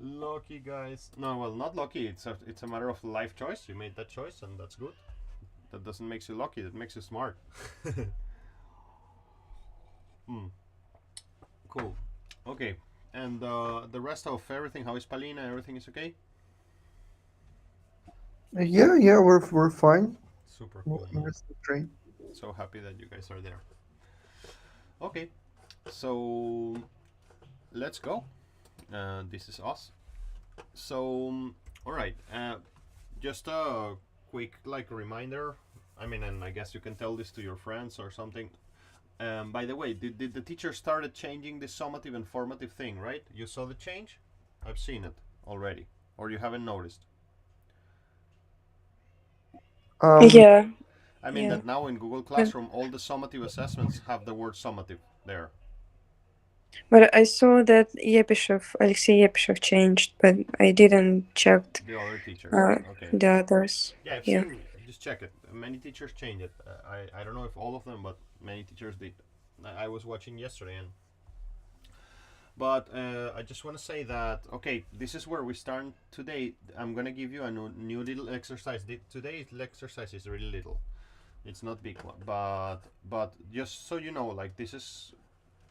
Lucky guys. No, well, not lucky. It's a matter of life choice. You made that choice, and that's good. That doesn't make you lucky. That makes you smart. Cool. Okay. And the rest of everything. How is Palina? Everything is okay. Yeah, we're fine. Super cool, man. Everything's great. So happy that you guys are there. Okay. So let's go. This is us. So all right. Just a quick reminder. I mean, and I guess you can tell this to your friends or something. By the way, did the teacher started changing the summative and formative thing, right? You saw the change? I've seen it already, or you haven't noticed? Yeah. I mean that now in Google Classroom, all the summative assessments have the word summative there. But I saw that Alexey Yepishев changed, but I didn't check the other teachers. Okay. The others. Yeah, I've seen, just check it. Many teachers changed it. I don't know if all of them, but many teachers did. I was watching yesterday, but I just want to say that, okay, this is where we start today. I'm gonna give you a new little exercise. Today's exercise is really little. It's not big one, but just so you know, like this is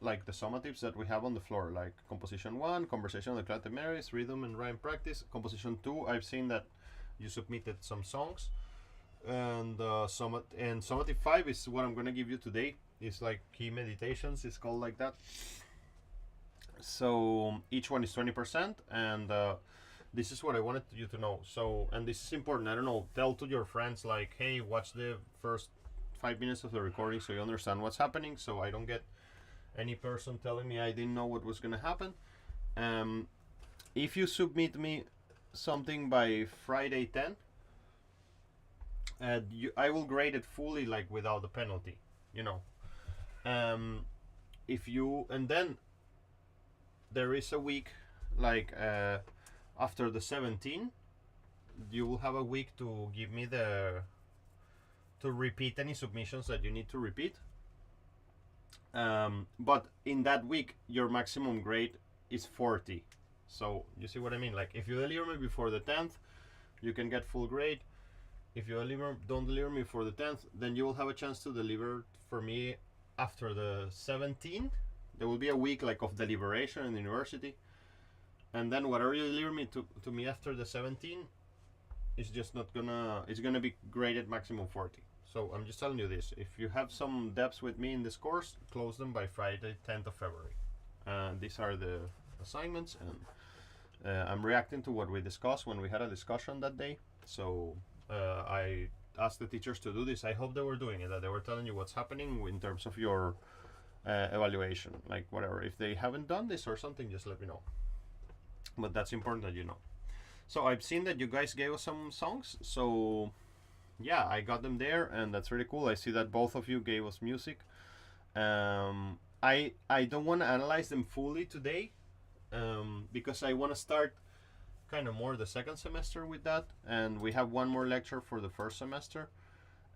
like the summatives that we have on the floor, like composition 1, conversation on the clatte memories, rhythm and rhyme practice. Composition 2, I've seen that you submitted some songs, and summative 5 is what I'm gonna give you today. It's like key meditations. It's called like that. So each one is 20%, and this is what I wanted you to know. So, and this is important. I don't know. Tell to your friends like, hey, watch the first 5 minutes of the recording so you understand what's happening. So I don't get any person telling me I didn't know what was gonna happen. If you submit me something by Friday 10, I will grade it fully, like without the penalty. You know. If you, and then there is a week, like after the 17, you will have a week to give me to repeat any submissions that you need to repeat. But in that week, your maximum grade is 40. So you see what I mean? Like if you deliver me before the 10th, you can get full grade. If you don't deliver me for the 10th, then you will have a chance to deliver for me after the 17th. There will be a week like of deliberation in the university, and then whatever you deliver me to me after the 17th is just not gonna, it's gonna be graded maximum 40. So I'm just telling you this. If you have some depths with me in this course, close them by Friday 10th of February. These are the assignments, and I'm reacting to what we discussed when we had a discussion that day. So I asked the teachers to do this. I hope they were doing it, that they were telling you what's happening in terms of your evaluation, like whatever. If they haven't done this or something, just let me know. But that's important that you know. So I've seen that you guys gave us some songs, so yeah, I got them there, and that's really cool. I see that both of you gave us music. I don't want to analyze them fully today, because I want to start kind of more the second semester with that, and we have one more lecture for the first semester.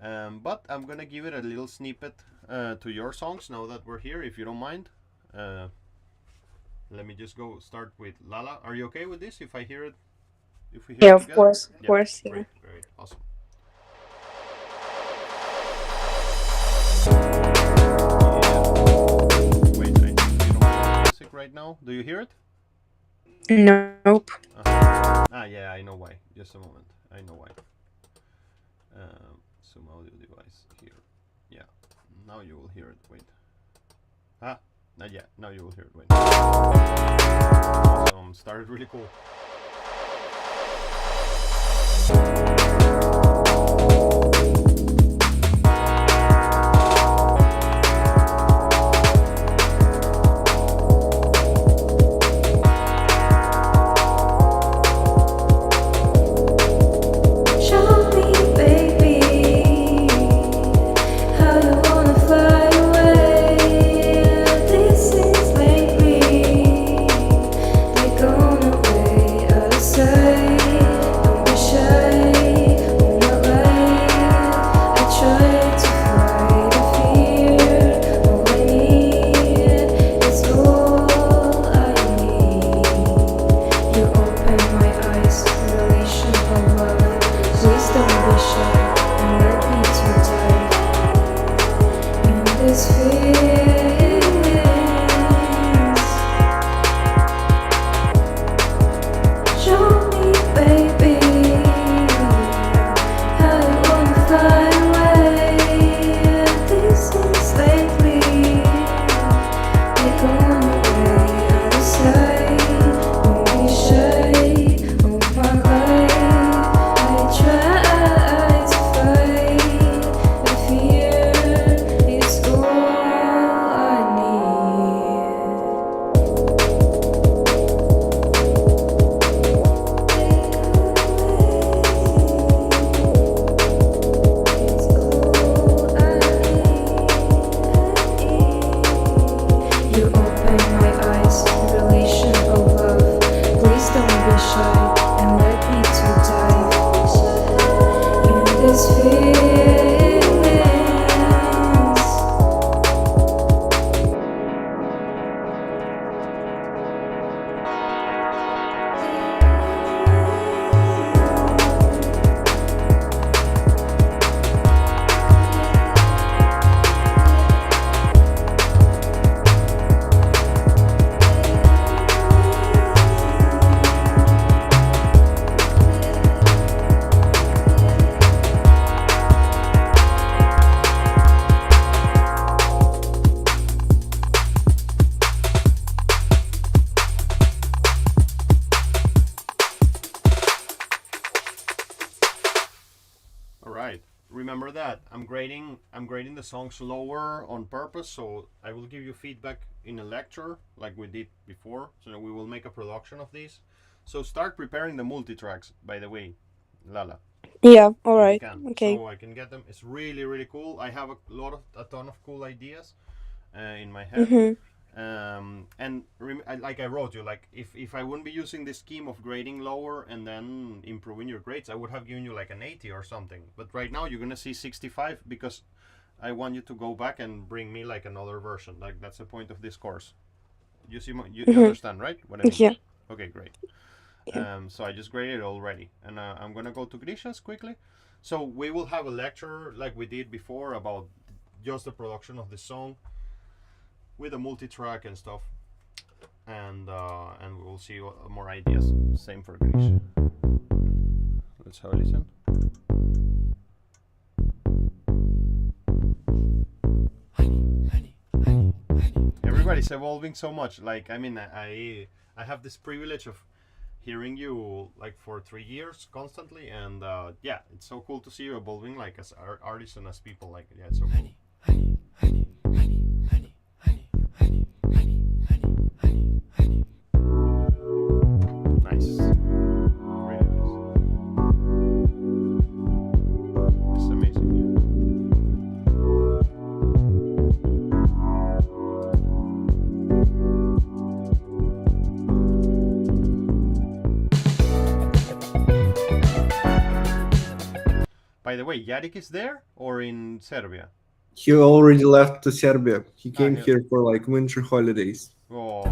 But I'm gonna give it a little snippet to your songs now that we're here, if you don't mind. Let me just go start with Lala. Are you okay with this? If I hear it, if we hear it together? Of course. Great, awesome. Wait, I think you don't hear music right now. Do you hear it? Nope. Yeah, I know why. Just a moment. I know why. Some audio device here. Yeah, now you will hear it. Wait. Not yet. Now you will hear it. Wait. Awesome. Started really cool. Gone away. remember that I'm grading the songs lower on purpose, so I will give you feedback in a lecture like we did before, so we will make a production of these. So start preparing the multi-tracks, by the way, Lala. Yeah, all if you right. can. Okay. So I can get them. It's really, really cool. I have a ton of cool ideas in my head. Mm-hmm. And like I wrote you, like if I wouldn't be using this scheme of grading lower and then improving your grades, I would have given you like an 80 or something. But right now you're gonna see 65 because I want you to go back and bring me like another version. Like that's the point of this course. You see, you understand, right? What I mean? Yeah. Okay, great. Yeah. So I just graded it already, and I'm gonna go to Grisha's quickly. So we will have a lecture like we did before about just the production of the song with a multi-track and stuff, and we will see more ideas. Same for Grisha. Let's have a listen. Everybody's evolving so much. Like I mean, I have this privilege of hearing you like for 3 years constantly, and yeah, it's so cool to see you evolving like as artists and as people. Like yeah, it's so cool. Nice. Really nice. It's amazing. By the way, Yarik is there or in Serbia? He already left to Serbia. He came yeah. here for like winter holidays. Oh.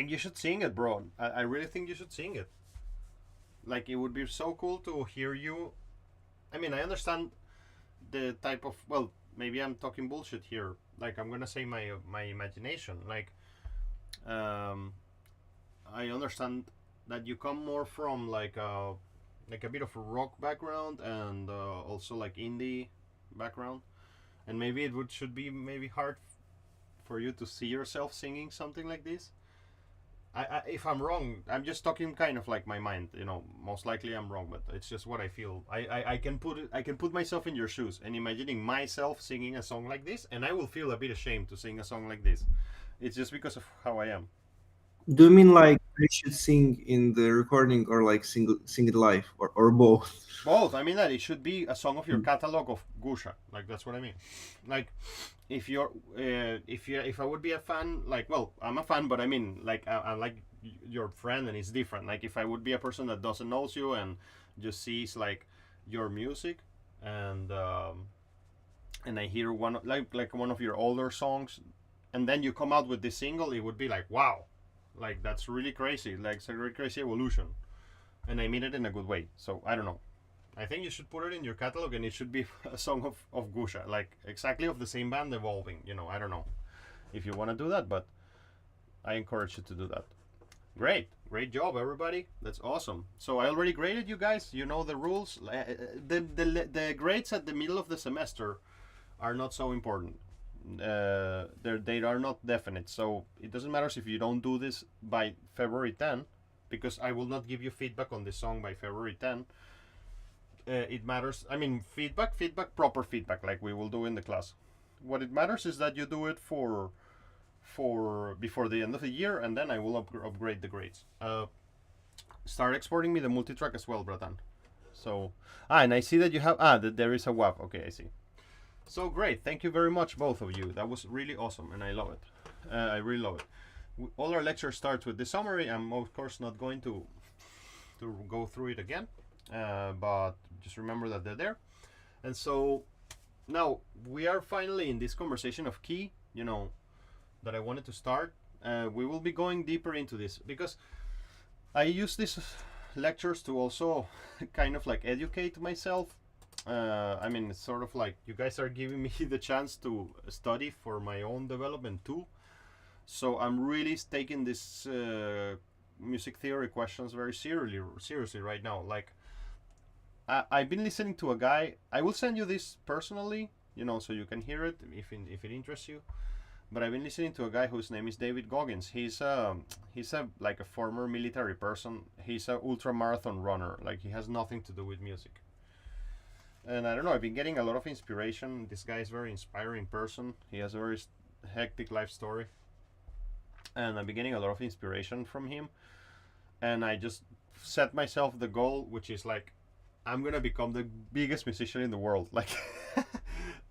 You should sing it, bro. I really think you should sing it. Like it would be so cool to hear you. I mean, I understand the type of, well, maybe I'm talking bullshit here. Like I'm gonna say my imagination. Like I understand that you come more from like a bit of a rock background and also like indie background, and maybe should be maybe hard for you to see yourself singing something like this. If I'm wrong, I'm just talking kind of like my mind, you know. Most likely I'm wrong, but it's just what I feel. I can put myself in your shoes and imagining myself singing a song like this, and I will feel a bit ashamed to sing a song like this. It's just because of how I am. Do you mean like I should sing in the recording or like sing it live or both? Both. I mean that it should be a song of your catalog of Gusha. Like that's what I mean. Like if you're if I would be a fan, like, well, I'm a fan, but I mean like I'm like your friend, and it's different. Like if I would be a person that doesn't know you and just sees like your music, and I hear one like one of your older songs, and then you come out with this single, it would be like, wow, like that's really crazy. Like it's a really crazy evolution. and I mean it in a good way. So I don't know. I think you should put it in your catalog, and it should be a song of Gusha, like exactly of the same band evolving. You know, I don't know if you want to do that, but I encourage you to do that. Great job, everybody. That's awesome. So I already graded you guys. You know the rules. The grades at the middle of the semester are not so important. They are not definite. So it doesn't matter if you don't do this by February 10, because I will not give you feedback on this song by February 10. It matters. I mean, feedback, proper feedback, like we will do in the class. What it matters is that you do it for before the end of the year, and then I will upgrade the grades. Start exporting me the multitrack as well, Bratan. So, and I see that you have that there is a WAV. Okay, I see. So great, thank you very much, both of you. That was really awesome, and I love it. I really love it. All our lectures start with the summary. I'm of course not going to go through it again, but just remember that they're there. And so now we are finally in this conversation of key, you know, that I wanted to start. We will be going deeper into this because I use these lectures to also kind of like educate myself. I mean, it's sort of like you guys are giving me the chance to study for my own development too. So I'm really taking this music theory questions very seriously right now. Like I've been listening to a guy. I will send you this personally, you know, so you can hear it if it interests you. But I've been listening to a guy whose name is David Goggins. He's a like a former military person. He's a ultra marathon runner. Like he has nothing to do with music. And I don't know, I've been getting a lot of inspiration. This guy is a very inspiring person. He has a very hectic life story. And I've been getting a lot of inspiration from him. And I just set myself the goal, which is like, I'm gonna become the biggest musician in the world. Like,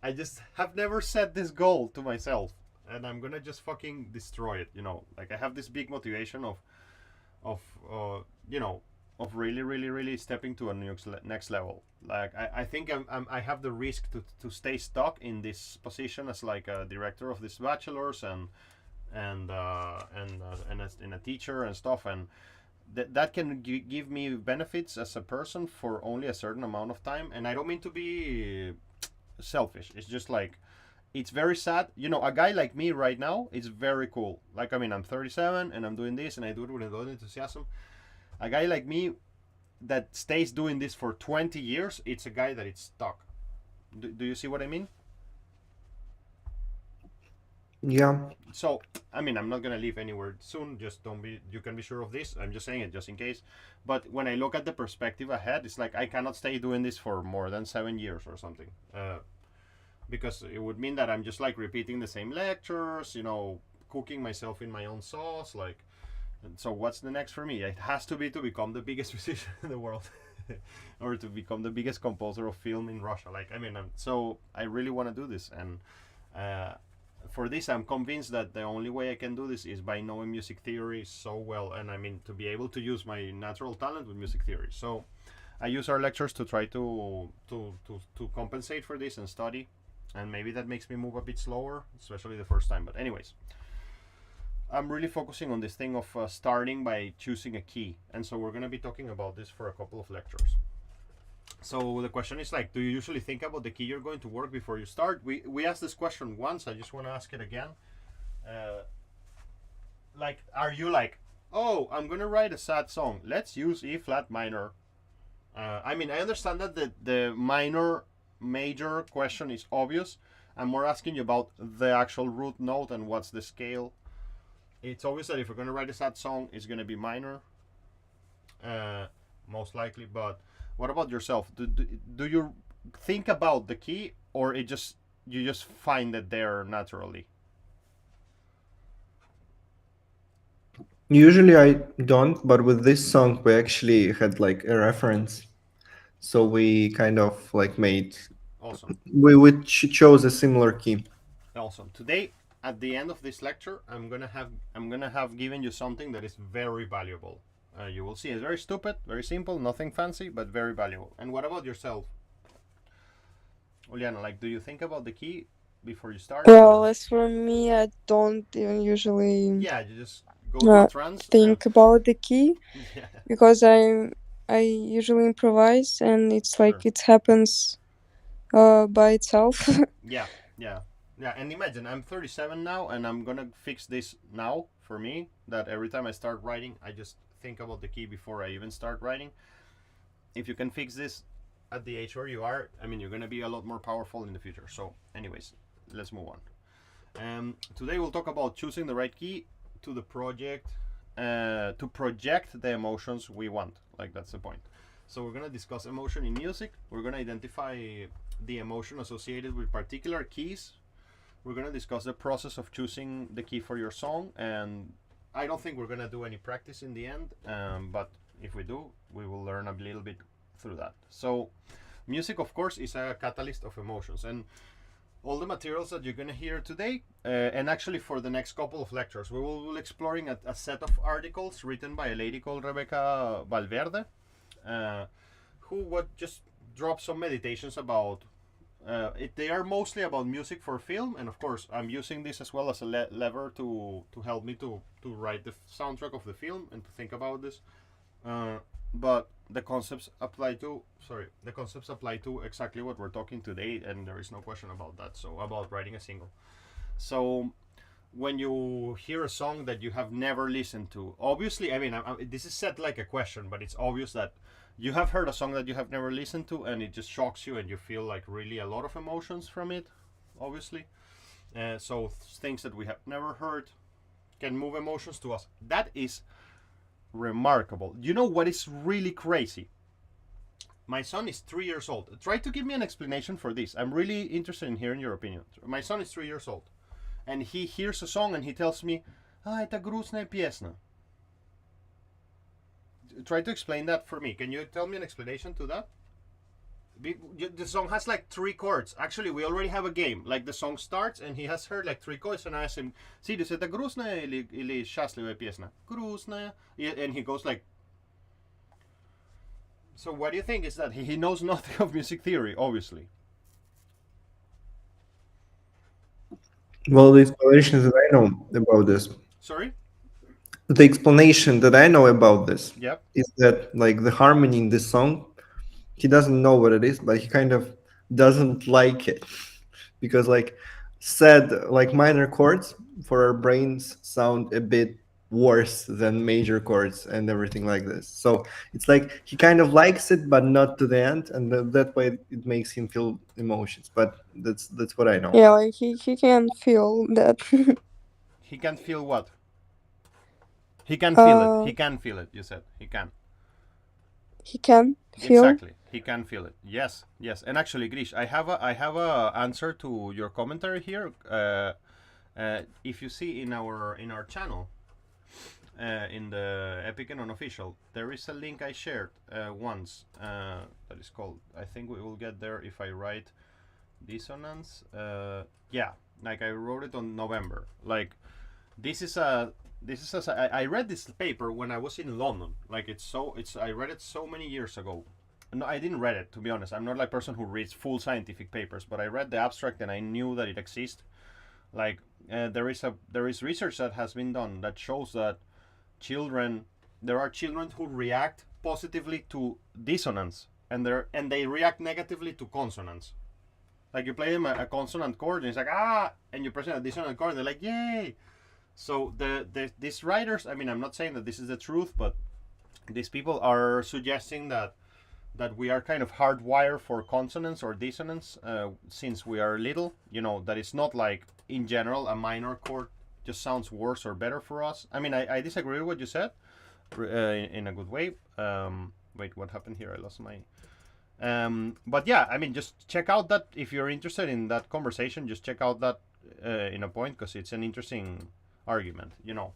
I just have never set this goal to myself. And I'm gonna just fucking destroy it, you know. Like, I have this big motivation of you know, of really stepping to a next level. Like I think I have the risk to stay stuck in this position as like a director of this bachelor's and as in a teacher and stuff, and that can give me benefits as a person for only a certain amount of time. And I don't mean to be selfish. It's just like, it's very sad, you know. A guy like me right now is very cool. Like, I mean, I'm 37 and I'm doing this and I do it with a lot of enthusiasm. A guy like me that stays doing this for 20 years, it's a guy that is stuck. Do you see what I mean? Yeah. So, I mean, I'm not gonna leave anywhere soon. Just you can be sure of this. I'm just saying it just in case. But when I look at the perspective ahead, it's like I cannot stay doing this for more than 7 years or something. Because it would mean that I'm just like repeating the same lectures, you know, cooking myself in my own sauce, like. And so what's the next for me? It has to be to become the biggest musician in the world, or to become the biggest composer of film in Russia. Like, I mean, so I really want to do this, and for this, I'm convinced that the only way I can do this is by knowing music theory so well, and I mean to be able to use my natural talent with music theory. So I use our lectures to try to compensate for this and study, and maybe that makes me move a bit slower, especially the first time. But anyways. I'm really focusing on this thing of starting by choosing a key, and so we're going to be talking about this for a couple of lectures. So the question is like, do you usually think about the key you're going to work before you start? We asked this question once. I just want to ask it again. Like, are you like, oh, I'm going to write a sad song, let's use E flat minor? I mean, I understand that the minor major question is obvious. I'm more asking you about the actual root note and what's the scale. It's obvious that if we're going to write a sad song, it's going to be minor, most likely. But what about yourself? Do you think about the key, or you just find it there naturally? Usually I don't, but with this song we actually had like a reference, so we kind of like made. Awesome. We chose a similar key. Awesome. Today, at the end of this lecture, I'm gonna have given you something that is very valuable. You will see it's very stupid, very simple, nothing fancy, but very valuable. And what about yourself, Juliana? Like, do you think about the key before you start? Well, as for me, I don't even usually Yeah, you just go to a trance. think about the key, Yeah. because I'm I usually improvise, and it's like Sure. it happens by itself. Yeah, yeah, yeah. And imagine I'm 37 now, and I'm gonna fix this now for me. That every time I start writing, I just think about the key before I even start writing. If you can fix this at the age where you are, I mean, you're gonna be a lot more powerful in the future. So, anyways, let's move on. Today we'll talk about choosing the right key to the project, to project the emotions we want. Like, that's the point. So we're gonna discuss emotion in music. We're gonna identify the emotion associated with particular keys. We're gonna discuss the process of choosing the key for your song, and I don't think we're gonna do any practice in the end, but if we do, we will learn a little bit through that. So music, of course, is a catalyst of emotions, and all the materials that you're going to hear today, and actually for the next couple of lectures, we will be exploring a set of articles written by a lady called Rebecca Valverde, who would just drop some meditations about they are mostly about music for film, and of course I'm using this as well as a lever to help me to write the soundtrack of the film and to think about this, but the concepts apply to exactly what we're talking today, and there is no question about that. So about writing a single. So when you hear a song that you have never listened to, obviously, I mean, this is set like a question, but it's obvious that you have heard a song that you have never listened to, and it just shocks you, and you feel like really a lot of emotions from it, obviously. So things that we have never heard can move emotions to us. That is remarkable. You know what is really crazy? My son is 3 years old. Try to give me an explanation for this. I'm really interested in hearing your opinion. My son is 3 years old, and he hears a song and he tells me, это грустная песня. Try to explain that for me. Can you tell me an explanation to that? The song has like 3 chords. Actually, we already have a game. Like, the song starts and he has heard like 3 chords, and I ask him, Sirius, это грустная или счастливая песня? Грустная. And he goes like... So what do you think is that? He knows nothing of music theory, obviously. Well, the explanations that I know about this. Sorry? The explanation that I know about this Yep. is that, like, the harmony in this song, he doesn't know what it is, but he kind of doesn't like it because, like, minor chords for our brains sound a bit worse than major chords and everything like this. So it's like he kind of likes it, but not to the end, and that way it makes him feel emotions. But that's what I know. Yeah, like he can feel that. He can feel what? He can feel it. He can feel it. You said he can. He can feel. Exactly. He can feel it. Yes, yes. And actually, Grish, I have a answer to your commentary here. If you see in our channel, in the Epic and Unofficial, there is a link I shared once that is called, I think we will get there if I write dissonance. Yeah, like I wrote it on November. Like, I read this paper when I was in London. Like, I read it so many years ago. No, I didn't read it, to be honest. I'm not like a person who reads full scientific papers, but I read the abstract and I knew that it exists. Like, there is research that has been done that shows that there are children who react positively to dissonance, and they react negatively to consonance. Like, you play them a consonant chord and it's like, and you press a dissonant chord and they're like, yay. So these writers, I mean, I'm not saying that this is the truth, but these people are suggesting that we are kind of hardwired for consonance or dissonance since we are little. You know, that it's not like, in general, a minor chord just sounds worse or better for us. I mean, I disagree with what you said in a good way. Wait, what happened here? I lost my... but yeah, I mean, just check out that, if you're interested in that conversation, just check out that in a point, because it's an interesting argument, you know.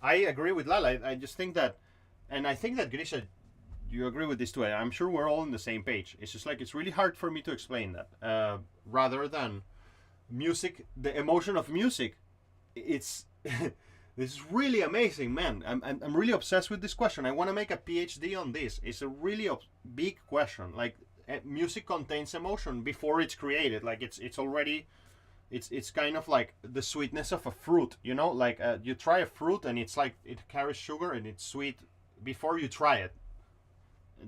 I agree with Lala. I just think that, and I think that Grisha, you agree with this too. I'm sure we're all on the same page. It's just like, it's really hard for me to explain that. Rather than music, the emotion of music, it's this is really amazing, man. I'm really obsessed with this question. I want to make a PhD on this. It's a really big question. Like, music contains emotion before it's created. Like, it's already, it's kind of like the sweetness of a fruit, you know. Like, you try a fruit and it's like, it carries sugar and it's sweet before you try it.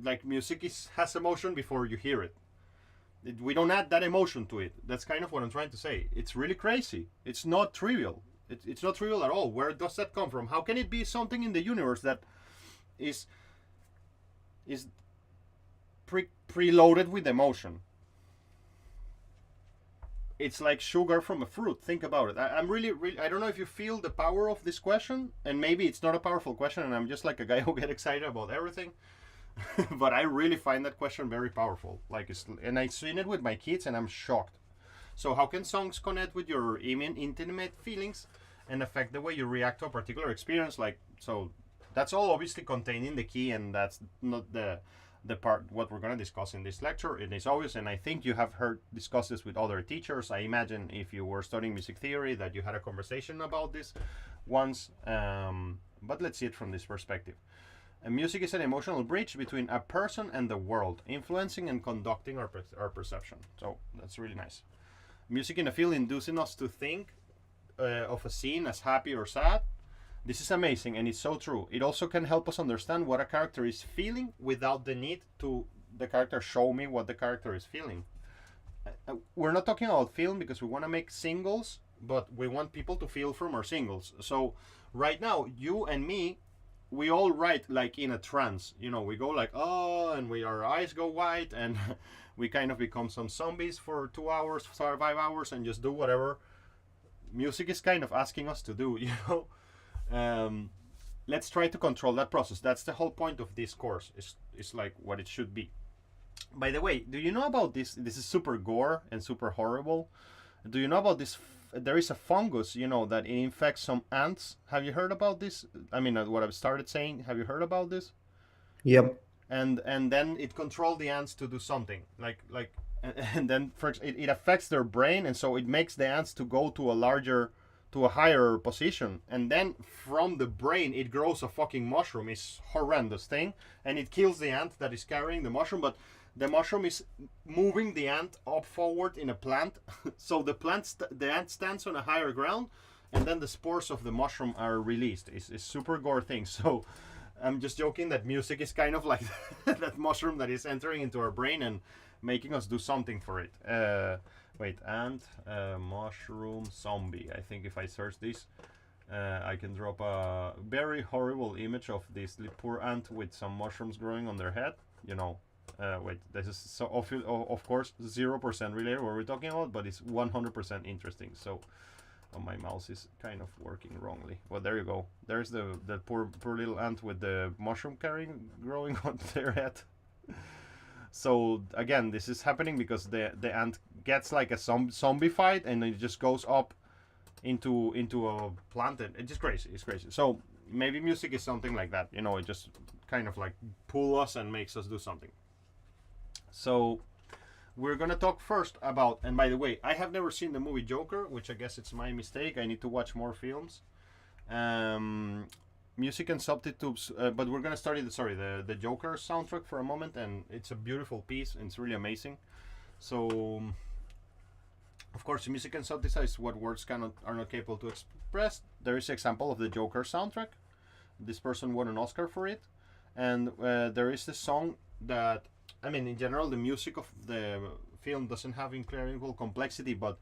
Like music has emotion before you hear it. We don't add that emotion to it. That's kind of what I'm trying to say. It's really crazy. It's not trivial. It's not trivial at all. Where does that come from? How can it be something in the universe that is preloaded with emotion? It's like sugar from a fruit. Think about it. I'm really, I don't know if you feel the power of this question, and maybe it's not a powerful question, and I'm just like a guy who get excited about everything. But I really find that question very powerful. Like, and I've seen it with my kids, and I'm shocked. So how can songs connect with your intimate feelings and affect the way you react to a particular experience? Like, so that's all obviously contained in the key, and that's not the part what we're going to discuss in this lecture. It is obvious, and I think you have heard discuss this with other teachers. I imagine if you were studying music theory that you had a conversation about this once, but let's see it from this perspective. Music is an emotional bridge between a person and the world, influencing and conducting our perception. So that's really nice. Music in a film inducing us to think of a scene as happy or sad. This is amazing, and it's so true. It also can help us understand what a character is feeling without the need to the character show me what the character is feeling. We're not talking about film because we want to make singles, but we want people to feel from our singles. So right now, you and me, we all write like in a trance. You know, we go like, oh, and our eyes go white, and we kind of become some zombies for 2 hours, 5 hours, and just do whatever music is kind of asking us to do, you know. Let's try to control that process. That's the whole point of this course. It's like what it should be. By the way, do you know about this? This is super gore and super horrible. Do you know about this? There is a fungus, you know, that it infects some ants. Have you heard about this? I mean, what I've started saying. Have you heard about this? Yep. And then it controls the ants to do something and then it affects their brain, and so it makes the ants to go to a higher position, and then from the brain it grows a fucking mushroom. It's horrendous thing, and it kills the ant that is carrying the mushroom, but the mushroom is moving the ant up forward in a plant. So the ant stands on a higher ground, and then the spores of the mushroom are released. It's super gore thing. So I'm just joking that music is kind of like that mushroom that is entering into our brain and making us do something for it. Wait, ant, mushroom, zombie. I think if I search this, I can drop a very horrible image of this poor ant with some mushrooms growing on their head. You know, wait, this is so of course 0% related what we're talking about, but it's 100% interesting. So my mouse is kind of working wrongly. Well, there you go. There's the poor little ant with the mushroom growing on their head. So again, this is happening because the ant gets like a zombified, and it just goes up into a plant, and it's just crazy. It's crazy. So maybe music is something like that. You know, it just kind of like pull us and makes us do something. So we're gonna talk first about, and by the way, I have never seen the movie Joker, which I guess it's my mistake. I need to watch more films. Music and substitutes, but we're gonna study the Joker soundtrack for a moment, and it's a beautiful piece, and it's really amazing. So, of course, music and synthesize what words are not capable to express. There is an example of the Joker soundtrack. This person won an Oscar for it, and there is this song that, I mean, in general, the music of the film doesn't have incredible complexity, but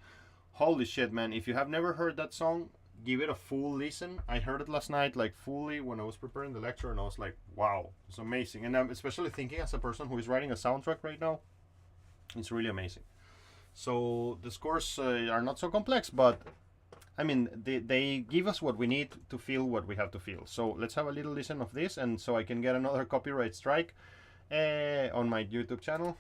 holy shit, man! If you have never heard that song, give it a full listen. I heard it last night, like fully, when I was preparing the lecture, and I was like, wow, it's amazing. And I'm especially thinking as a person who is writing a soundtrack right now, it's really amazing. So the scores are not so complex, but I mean, they give us what we need to feel what we have to feel. So let's have a little listen of this, and so I can get another copyright strike on my YouTube channel.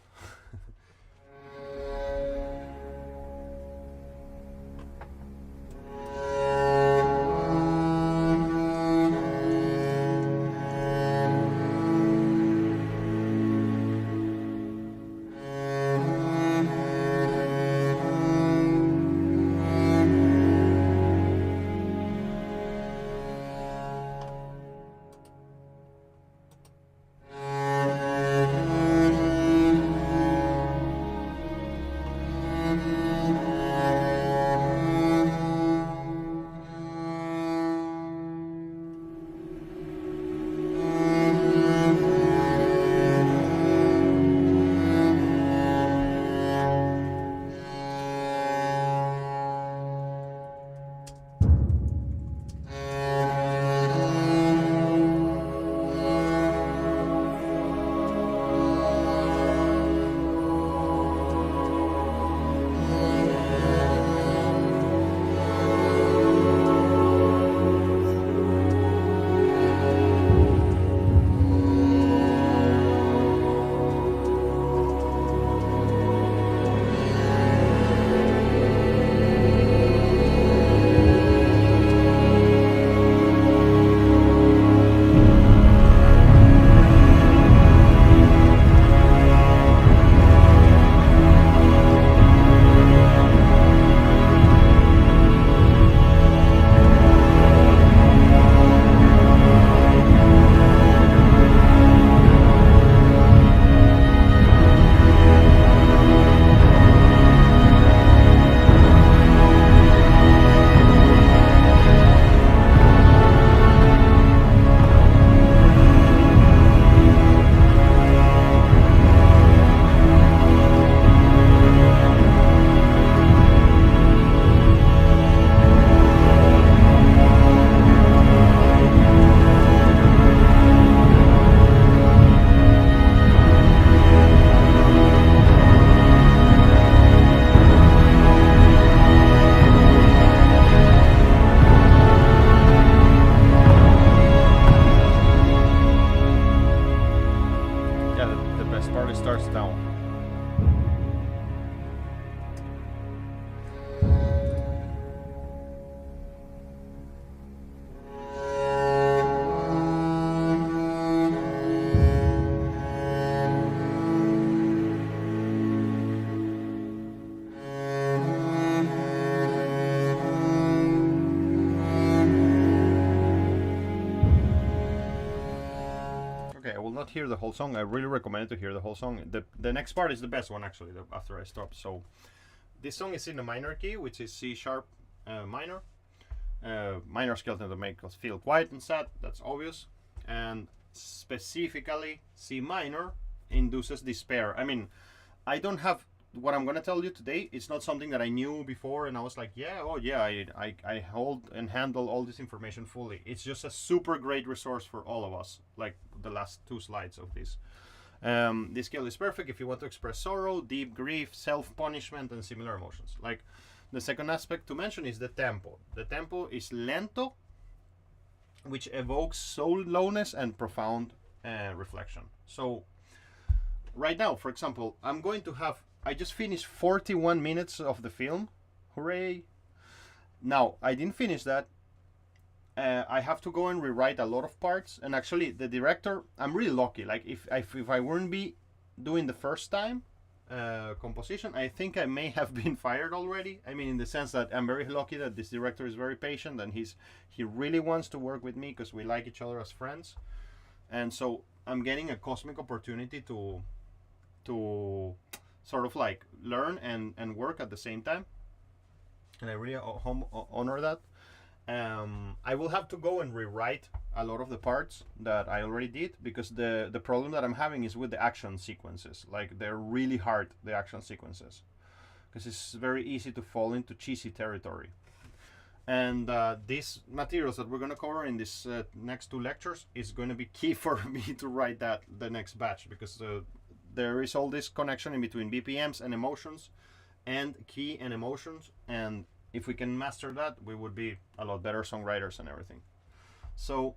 okay, I will not hear the whole song. I really recommend to hear the whole song. The next part is the best one actually. After I stop, so this song is in a minor key, which is C sharp minor. Minor scale to make us feel quiet and sad. That's obvious. And specifically, C minor induces despair. I mean, I don't have what I'm gonna tell you today. It's not something that I knew before, and I was like, yeah, oh yeah, I hold and handle all this information fully. It's just a super great resource for all of us, like the last 2 slides of this. This scale is perfect if you want to express sorrow, deep grief, self-punishment, and similar emotions. Like, the second aspect to mention is the tempo. The tempo is lento, which evokes soul lowness and profound reflection. So right now, for example, I just finished 41 minutes of the film. Hooray! Now, I didn't finish that. I have to go and rewrite a lot of parts. And actually, the director, I'm really lucky. Like, if I wouldn't be doing the first time composition, I think I may have been fired already. I mean, in the sense that I'm very lucky that this director is very patient and he really wants to work with me because we like each other as friends. And so I'm getting a cosmic opportunity to sort of like learn and work at the same time, and I really honor that. I will have to go and rewrite a lot of the parts that I already did, because the problem that I'm having is with the action sequences. Like, they're really hard, the action sequences, because it's very easy to fall into cheesy territory. And these materials that we're going to cover in this next 2 lectures is going to be key for me to write the next batch, because there is all this connection in between BPMs and emotions, and key and emotions, and if we can master that, we would be a lot better songwriters and everything. So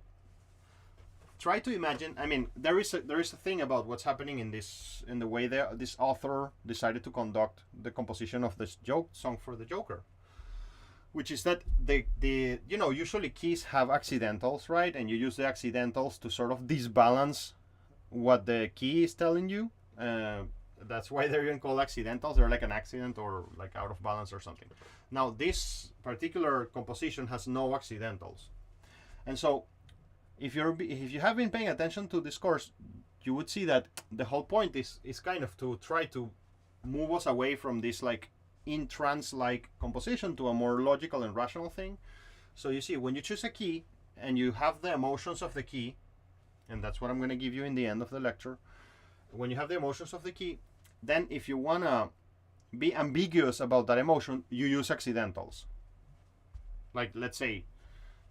try to imagine. I mean, there is a thing about what's happening in the way this author decided to conduct the composition of this song for the Joker, which is that usually keys have accidentals, right? And you use the accidentals to sort of disbalance what the key is telling you. That's why they're even called accidentals. They're like an accident or like out of balance or something. Now, this particular composition has no accidentals, and so if you have been paying attention to this course, you would see that the whole point is kind of to try to move us away from this like in trance like composition to a more logical and rational thing. So you see, when you choose a key and you have the emotions of the key, and that's what I'm going to give you in the end of the lecture. When you have the emotions of the key, then if you want to be ambiguous about that emotion, you use accidentals. Like, let's say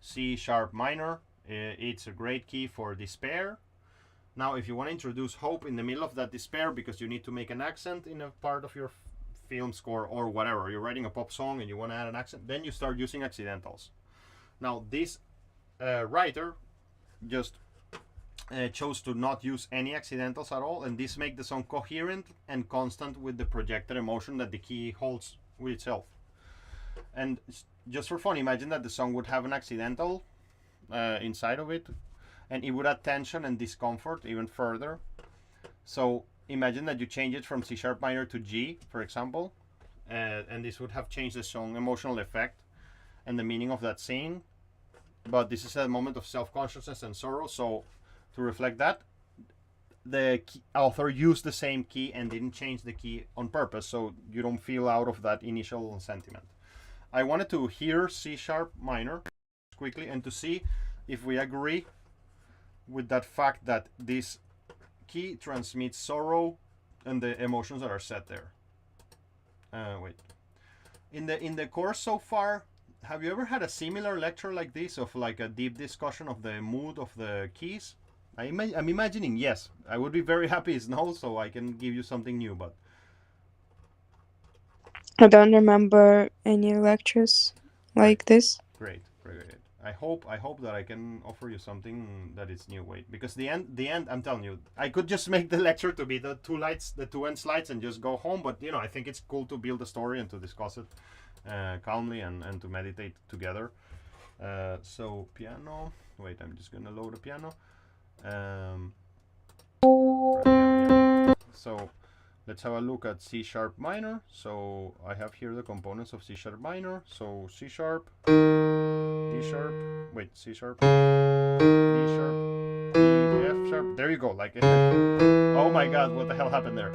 C sharp minor, it's a great key for despair. Now, if you want to introduce hope in the middle of that despair because you need to make an accent in a part of your film score or whatever, you're writing a pop song and you want to add an accent, then you start using accidentals. Now, this writer just chose to not use any accidentals at all, and this makes the song coherent and constant with the projected emotion that the key holds with itself. And just for fun, imagine that the song would have an accidental inside of it, and it would add tension and discomfort even further. So imagine that you change it from C sharp minor to G, for example, and this would have changed the song emotional effect and the meaning of that scene. But this is a moment of self-consciousness and sorrow, so to reflect that, the author used the same key and didn't change the key on purpose, so you don't feel out of that initial sentiment. I wanted to hear C sharp minor quickly and to see if we agree with that fact that this key transmits sorrow and the emotions that are set there. Wait. In the course so far, have you ever had a similar lecture like this, of like a deep discussion of the mood of the keys? I'm imagining yes. I would be very happy it's no, so I can give you something new, but I don't remember any lectures like this. Great. I hope that I can offer you something that is new. Wait, because the end, I'm telling you, I could just make the lecture to be the two end slides and just go home, but I think it's cool to build a story and to discuss it calmly and to meditate together. So piano, wait, I'm just gonna load a piano. So let's have a look at C sharp minor. So I have here the components of C sharp minor. So C sharp, D sharp, wait, C sharp, D sharp, E, F sharp, there you go. Like, oh my God, what the hell happened there?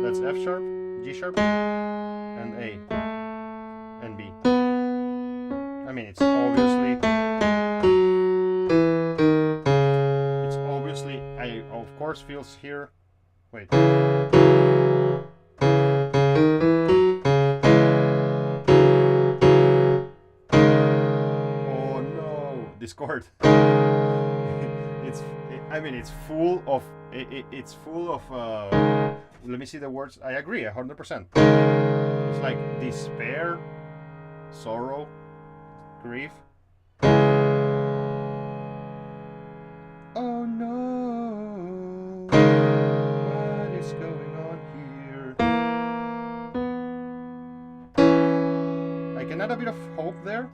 That's F sharp, G sharp, and A, and B. I mean, it's obviously, I of course feels here. Wait. Oh no, this chord. It's full of it's full of let me see the words. I agree 100%. It's like despair, sorrow, grief. Oh no, what is going on here? I can add a bit of hope there.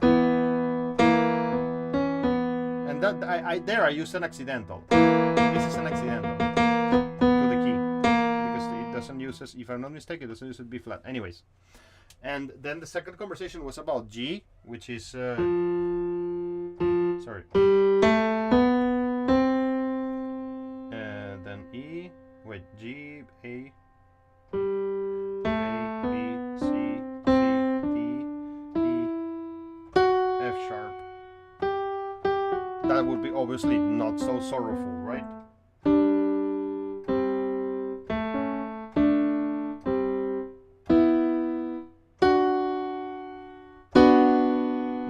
And that I used an accidental. This is an accidental to the key because it doesn't use, if I'm not mistaken, it doesn't use B flat. Anyways, and then the second conversation was about G, which is sorry. Then E. Wait, G, A, B, C, D, E, F sharp. That would be obviously not so sorrowful, right?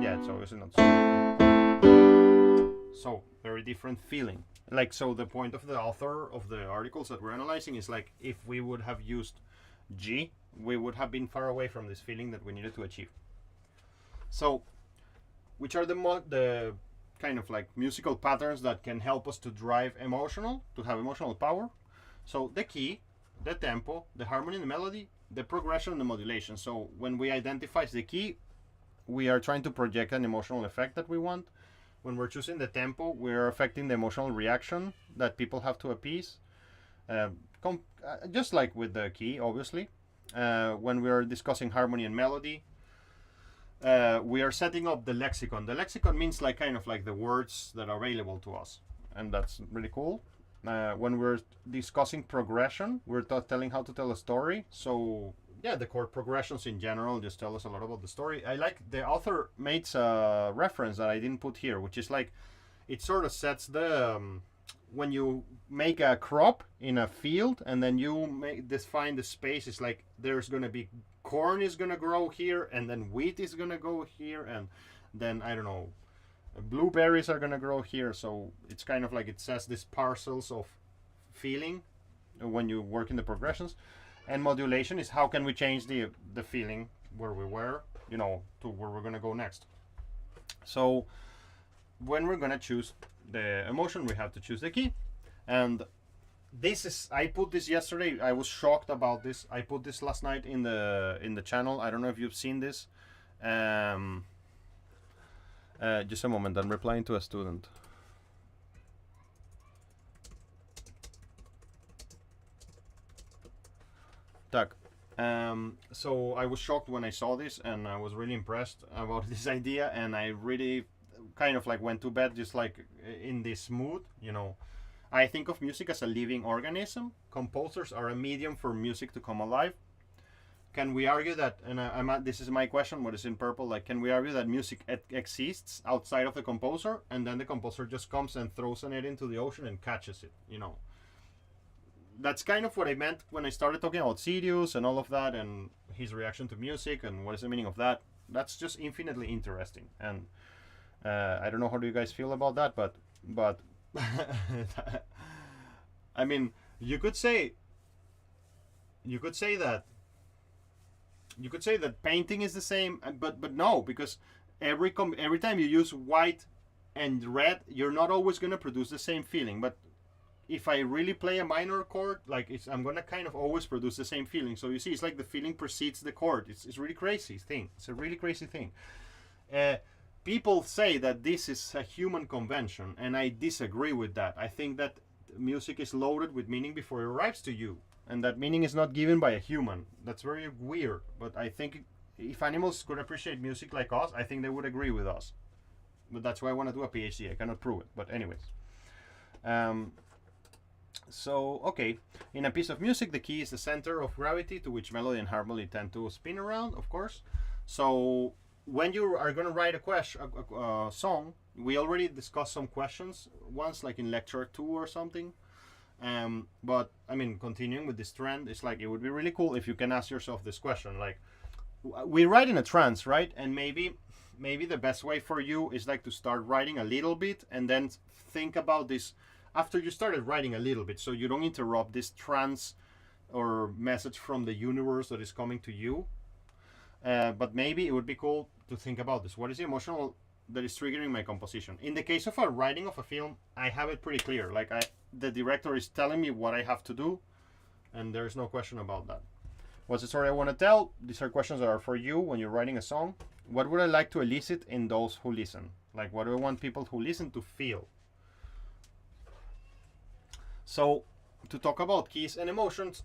Yeah, it's obviously not sorrowful. So, very different feeling. Like, so the point of the author of the articles that we're analyzing is like, if we would have used G, we would have been far away from this feeling that we needed to achieve. So, which are the kind of like musical patterns that can help us to drive to have emotional power? So the key, the tempo, the harmony, the melody, the progression, the modulation. So when we identify the key, we are trying to project an emotional effect that we want. When we're choosing the tempo, we're affecting the emotional reaction that people have to appease. Just like with the key, obviously. When we are discussing harmony and melody, we are setting up the lexicon. The lexicon means like kind of like the words that are available to us, and that's really cool. When we're discussing progression, we're telling how to tell a story. So yeah, the chord progressions in general just tell us a lot about the story. I like the author makes a reference that I didn't put here, which is like it sort of sets the when you make a crop in a field and then you define the space. It's like there's gonna be corn is gonna grow here, and then wheat is gonna go here, and then I don't know, blueberries are gonna grow here. So it's kind of like it says these parcels of feeling when you work in the progressions. And modulation is how can we change the feeling where we were, you know, to where we're gonna go next. So when we're gonna choose the emotion, we have to choose the key. And this is, I put this yesterday. I was shocked about this. I put this last night in the channel. I don't know if you've seen this. Just a moment, I'm replying to a student. Tak. So I was shocked when I saw this, and I was really impressed about this idea, and I really kind of like went to bed just like in this mood, you know. I think of music as a living organism. Composers are a medium for music to come alive. Can we argue that, and this is my question, what is in purple, like can we argue that music exists outside of the composer, and then the composer just comes and throws it into the ocean and catches it, you know? That's kind of what I meant when I started talking about Sirius and all of that, and his reaction to music and what is the meaning of that. That's just infinitely interesting, and I don't know how do you guys feel about that, but I mean, you could say that painting is the same, but no, because every time you use white and red, you're not always going to produce the same feeling. But if I really play a minor chord, like I'm going to kind of always produce the same feeling. So you see, it's like the feeling precedes the chord. It's really crazy thing. It's a really crazy thing. People say that this is a human convention, and I disagree with that. I think that music is loaded with meaning before it arrives to you, and that meaning is not given by a human. That's very weird, but I think if animals could appreciate music like us, I think they would agree with us. But that's why I want to do a PhD. I cannot prove it, but anyways. So, okay, in a piece of music, the key is the center of gravity to which melody and harmony tend to spin around, of course. So, when you are going to write a song, we already discussed some questions once, like in lecture 2 or something. But, I mean, continuing with this trend, it's like, it would be really cool if you can ask yourself this question, like, we write in a trance, right? And maybe the best way for you is like to start writing a little bit and then think about this after you started writing a little bit, so you don't interrupt this trance or message from the universe that is coming to you. But maybe it would be cool to think about this. What is the emotional that is triggering my composition? In the case of a writing of a film, I have it pretty clear. Like the director is telling me what I have to do, and there's no question about that. What's the story I want to tell? These are questions that are for you when you're writing a song. What would I like to elicit in those who listen? Like, what do I want people who listen to feel? So, to talk about keys and emotions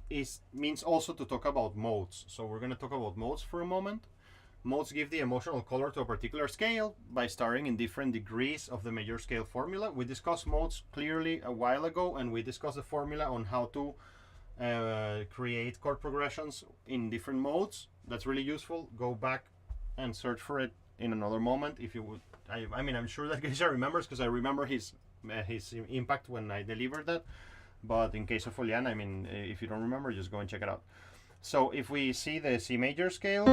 means also to talk about modes. So we're going to talk about modes for a moment. Modes give the emotional color to a particular scale by starting in different degrees of the major scale formula. We discussed modes clearly a while ago, and we discussed the formula on how to create chord progressions in different modes. That's really useful. Go back and search for it in another moment if you would. I mean, I'm sure that Geisha remembers, because I remember his impact when I delivered that. But in case of Julian, I mean, if you don't remember, just go and check it out. So if we see the C major scale,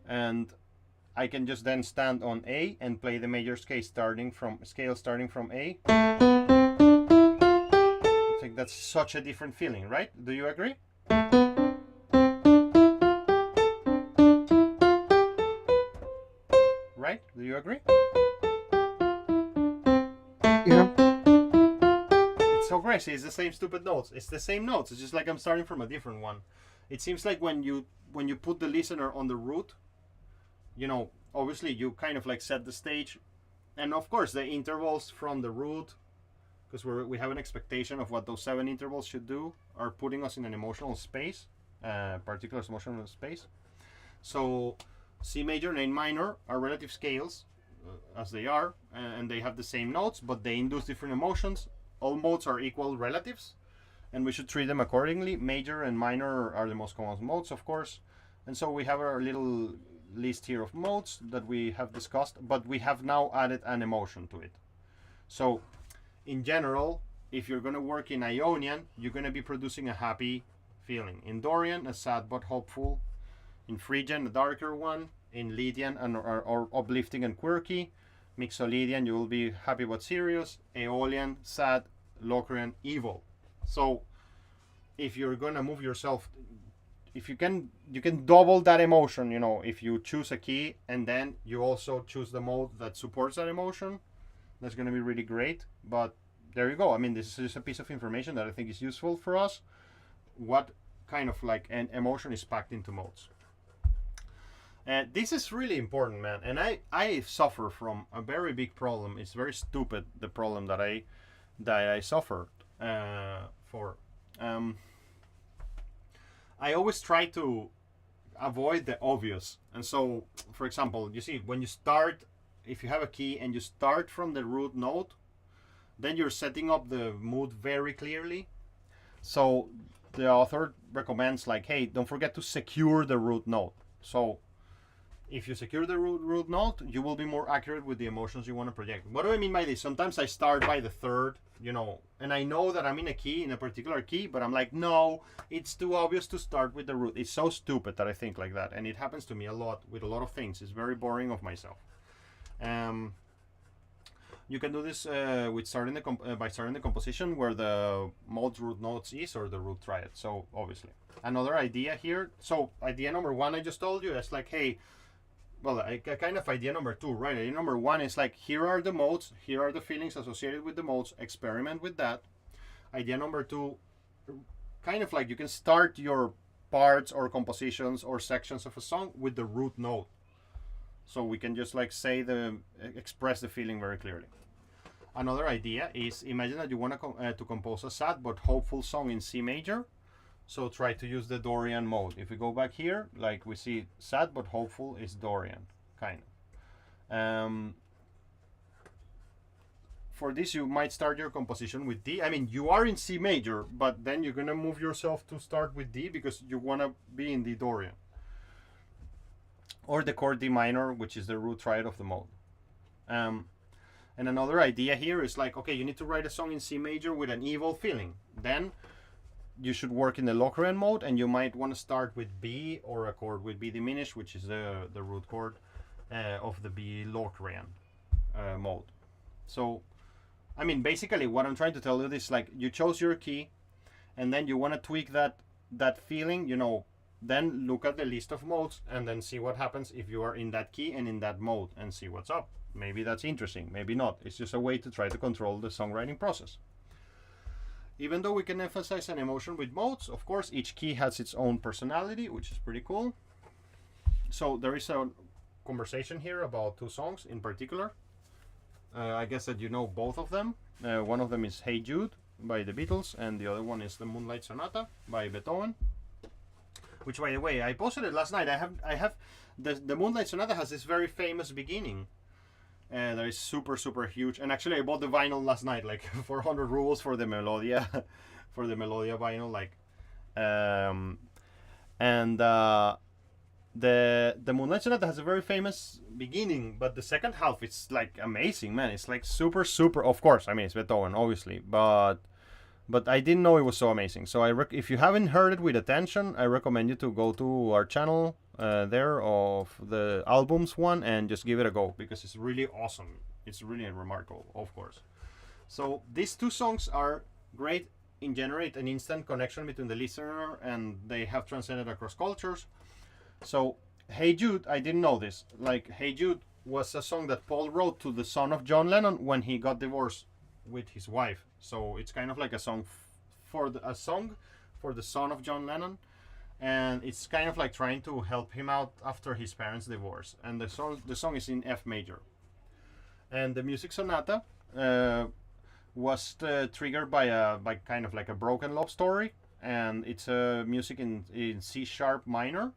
and I can just then stand on A and play the major scale starting from A. I think that's such a different feeling, right? Do you agree? Right? Do you agree? Yeah. It's so crazy. It's the same stupid notes. It's the same notes. It's just like I'm starting from a different one. It seems like when you put the listener on the root, you know, obviously you kind of like set the stage, and of course the intervals from the root, because we have an expectation of what those 7 intervals should do, are putting us in an emotional space, particular emotional space. So C major and A minor are relative scales, as they are, and they have the same notes, but they induce different emotions. All modes are equal relatives, and we should treat them accordingly. Major and minor are the most common modes, of course, and so we have our little list here of modes that we have discussed, but we have now added an emotion to it. So in general, if you're going to work in Ionian, you're going to be producing a happy feeling. In Dorian, a sad but hopeful. In Phrygian, a darker one. In Lydian, or uplifting and quirky. Mixolydian, you will be happy but serious. Aeolian, sad. Locrian, evil. So if you're going to move yourself, if you can double that emotion, you know, if you choose a key and then you also choose the mode that supports that emotion, that's going to be really great. But there you go. I mean, this is just a piece of information that I think is useful for us. What kind of like an emotion is packed into modes. And this is really important, man. And I suffer from a very big problem. It's very stupid, the problem that I suffered for. I always try to avoid the obvious. And so, for example, you see, when you start, if you have a key and you start from the root note, then you're setting up the mood very clearly. So the author recommends, like, hey, don't forget to secure the root note. So if you secure the root note, you will be more accurate with the emotions you want to project. What do I mean by this? Sometimes I start by the third, you know, and I know that I'm in a particular key, but I'm like, no, it's too obvious to start with the root. It's so stupid that I think like that, and it happens to me a lot with a lot of things. It's very boring of myself. You can do this with by starting the composition where the mode's root notes is, or the root triad. So obviously, another idea here. So idea number 1 I just told you, it's like, hey, well, a kind of idea number 2, right? Idea number 1 is like, here are the modes, here are the feelings associated with the modes, experiment with that. Idea number 2, kind of like you can start your parts or compositions or sections of a song with the root note. So we can just like express the feeling very clearly. Another idea is, imagine that you want to compose a sad but hopeful song in C major. So try to use the Dorian mode. If we go back here, like we see sad but hopeful is Dorian, kind of. for this you might start your composition with D. I mean, you are in C major, but then you're gonna move yourself to start with D because you wanna be in the Dorian. Or the chord D minor, which is the root triad of the mode. And another idea here is like, okay, you need to write a song in C major with an evil feeling. Then you should work in the Locrian mode, and you might want to start with B or a chord with B diminished, which is the root chord of the B Locrian mode. So, I mean, basically what I'm trying to tell you is like, you chose your key, and then you want to tweak that feeling, you know, then look at the list of modes and then see what happens if you are in that key and in that mode, and see what's up. Maybe that's interesting, maybe not. It's just a way to try to control the songwriting process. Even though we can emphasize an emotion with modes, of course, each key has its own personality, which is pretty cool. So there is a conversation here about two songs in particular. I guess that you know both of them. One of them is Hey Jude by the Beatles, and the other one is the Moonlight Sonata by Beethoven. Which, by the way, I posted it last night. I have the Moonlight Sonata has this very famous beginning. That is super huge, and actually I bought the vinyl last night, like 400 rubles for the Melodia for the Melodia vinyl, like the Moonlight Sonata has a very famous beginning, but the second half it's like amazing, man. It's like super, of course, I mean, it's Beethoven obviously, but I didn't know it was so amazing. So if you haven't heard it with attention, I recommend you to go to our channel there of the albums one and just give it a go, because it's really awesome. It's really remarkable, of course. So these two songs are great in generate an instant connection between the listener, and they have transcended across cultures. So Hey Jude, I didn't know this. Like, Hey Jude was a song that Paul wrote to the son of John Lennon when he got divorced with his wife. So it's kind of like a song for the son of John Lennon, and it's kind of like trying to help him out after his parents' divorce. And the song is in F major. And the music sonata was triggered by kind of like a broken love story, and it's music in C sharp minor,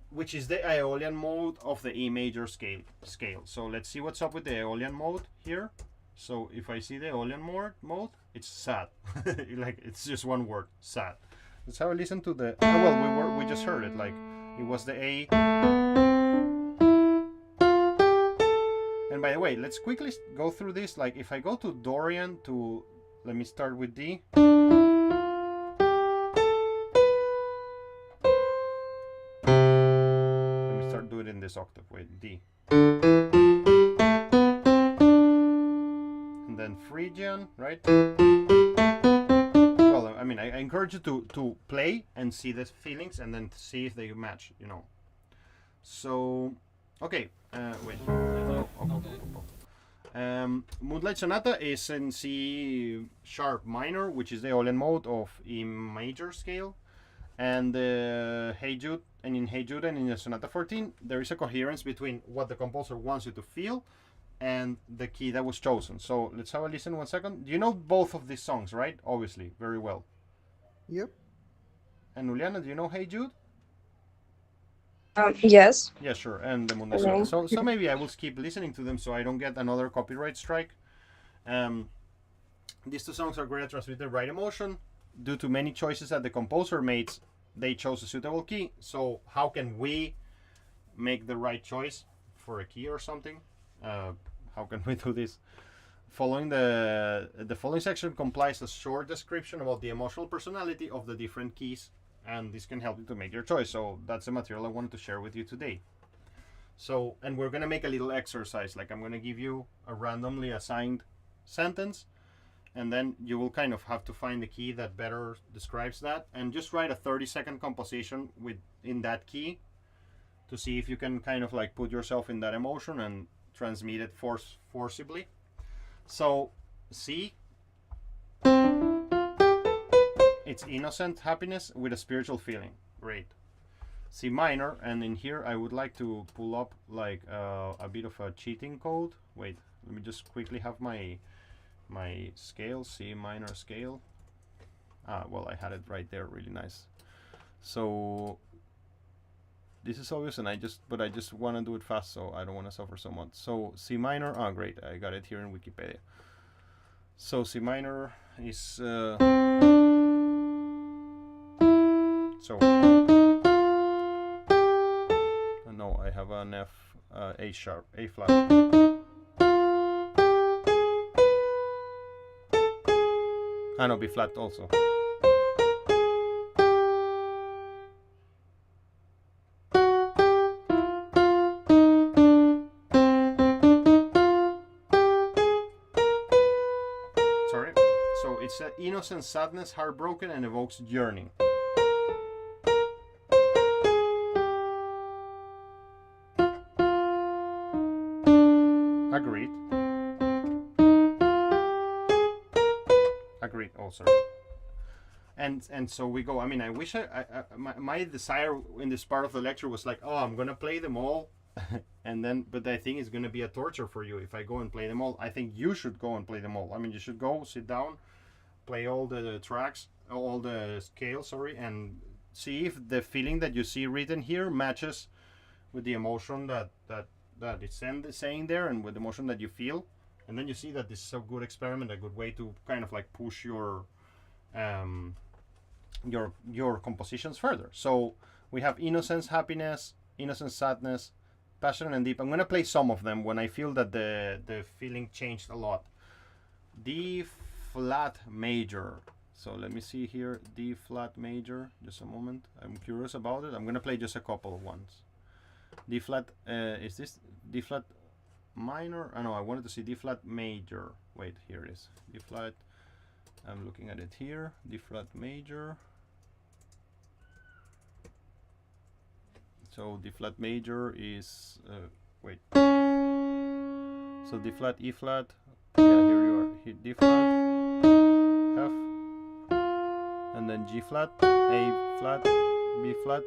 which is the Aeolian mode of the E major scale. So let's see what's up with the Aeolian mode here. So if I see the Aeolian mode, it's sad. Like, it's just one word, sad. Let's have a listen to the. Oh, well, we just heard it. Like, it was the A. And by the way, let's quickly go through this. Like, if I go to Dorian to, let me start with D. Let me start doing it in this octave with D. And then Phrygian, right? Well, I mean, I encourage you to play and see the feelings and then see if they match, you know. So, okay, wait. Moonlight Sonata is in C sharp minor, which is the Aeolian mode of E major scale. And Hey Jude, and in Hey Jude and in the Sonata 14, there is a coherence between what the composer wants you to feel and the key that was chosen. So let's have a listen 1 second. You know both of these songs, right? Obviously, very well. Yep. And Juliana, do you know Hey Jude? Yes. Yeah, sure. And the Moonlight Sonata. So maybe I will keep listening to them so I don't get another copyright strike. These two songs are great at transmitting the right emotion. Due to many choices that the composer made, they chose a suitable key. So how can we make the right choice for a key or something? How can we do this? Following the following section compiles a short description about the emotional personality of the different keys, and this can help you to make your choice. So that's the material I wanted to share with you today. So, and we're gonna make a little exercise. Like, I'm gonna give you a randomly assigned sentence, and then you will kind of have to find the key that better describes that, and just write a 30-second composition in that key to see if you can kind of like put yourself in that emotion and transmit it forcibly. So C, it's innocent happiness with a spiritual feeling. Great. C minor, and in here I would like to pull up like a bit of a cheating code. Wait, let me just quickly have my scale, C minor scale. Well, I had it right there, really nice. So this is obvious, and I just want to do it fast, so I don't want to suffer so much. So C minor, oh great, I got it here in Wikipedia. So C minor is so no, I have an F, A sharp, A flat. Ah no, B flat also. It's innocent sadness, heartbroken, and evokes yearning. Agreed. Agreed also. And so we go. I mean, I wish my desire in this part of the lecture was like, oh, I'm gonna play them all. And then, but I think it's gonna be a torture for you if I go and play them all. I think you should go and play them all. I mean, you should go, sit down, play all the tracks, all the scales, sorry, and see if the feeling that you see written here matches with the emotion that it's saying there, and with the emotion that you feel. And then you see that this is a good experiment, a good way to kind of like push your compositions further. So we have innocence, happiness, innocence, sadness, passion, and deep. I'm gonna play some of them when I feel that the feeling changed a lot. D flat major. So let me see here. D flat major. Just a moment. I'm curious about it. I'm gonna play just a couple of ones. D flat. Is this D flat minor? Oh no, I wanted to see D flat major. Wait, here it is. D flat. I'm looking at it here. D flat major. So D flat major is wait. So D flat, E flat. Yeah, here you are. Hit D flat, F, and then G flat, A flat, B flat.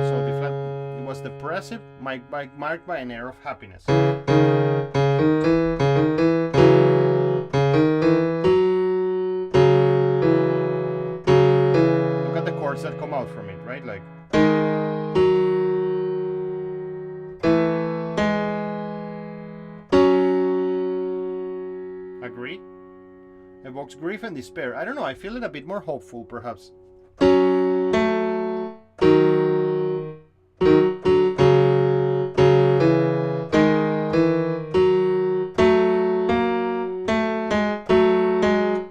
So D flat, it was depressive, marked by an air of happiness. That come out from it, right? Like agree? Evokes grief and despair. I don't know, I feel it a bit more hopeful perhaps.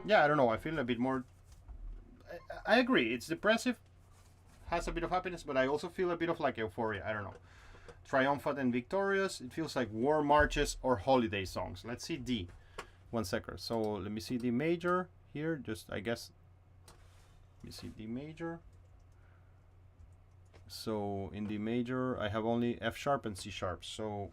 Yeah, I don't know, I feel a bit more. I agree, it's depressive, has a bit of happiness, but I also feel a bit of like euphoria. I don't know. Triumphant and victorious. It feels like war marches or holiday songs. Let's see D. 1 second. So let me see D major here. Just, I guess, let me see D major. So in D major, I have only F sharp and C sharp. So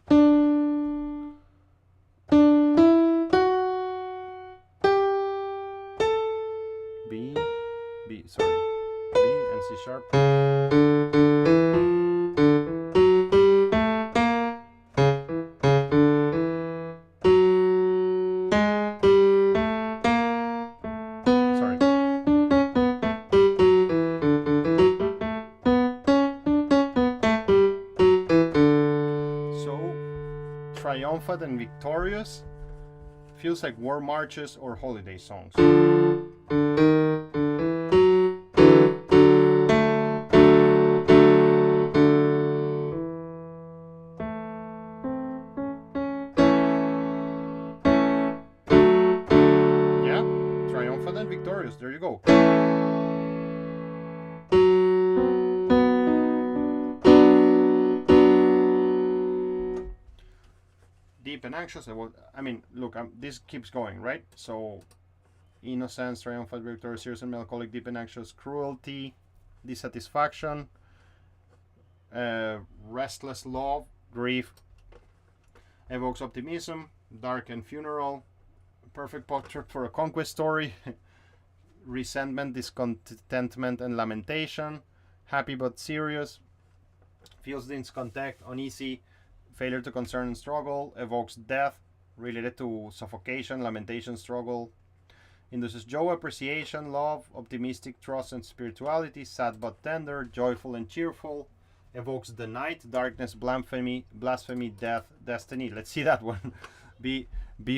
B, sorry, B and C sharp. Sorry. So, triumphant and victorious feels like war marches or holiday songs. There you go. Deep and anxious. I mean, look, this keeps going, right? So, innocence, triumphant, victorious, serious and melancholic, deep and anxious, cruelty, dissatisfaction, restless love, grief, evokes optimism, dark and funeral, perfect portrait for a conquest story. Resentment, discontentment, and lamentation. Happy but serious. Feels discontent, uneasy. failure to concern and struggle, evokes death related to suffocation, lamentation, struggle, induces joy, appreciation, love, optimistic trust and spirituality, sad but tender, joyful and cheerful, evokes the night, darkness, blasphemy, death, destiny. Let's see that one. B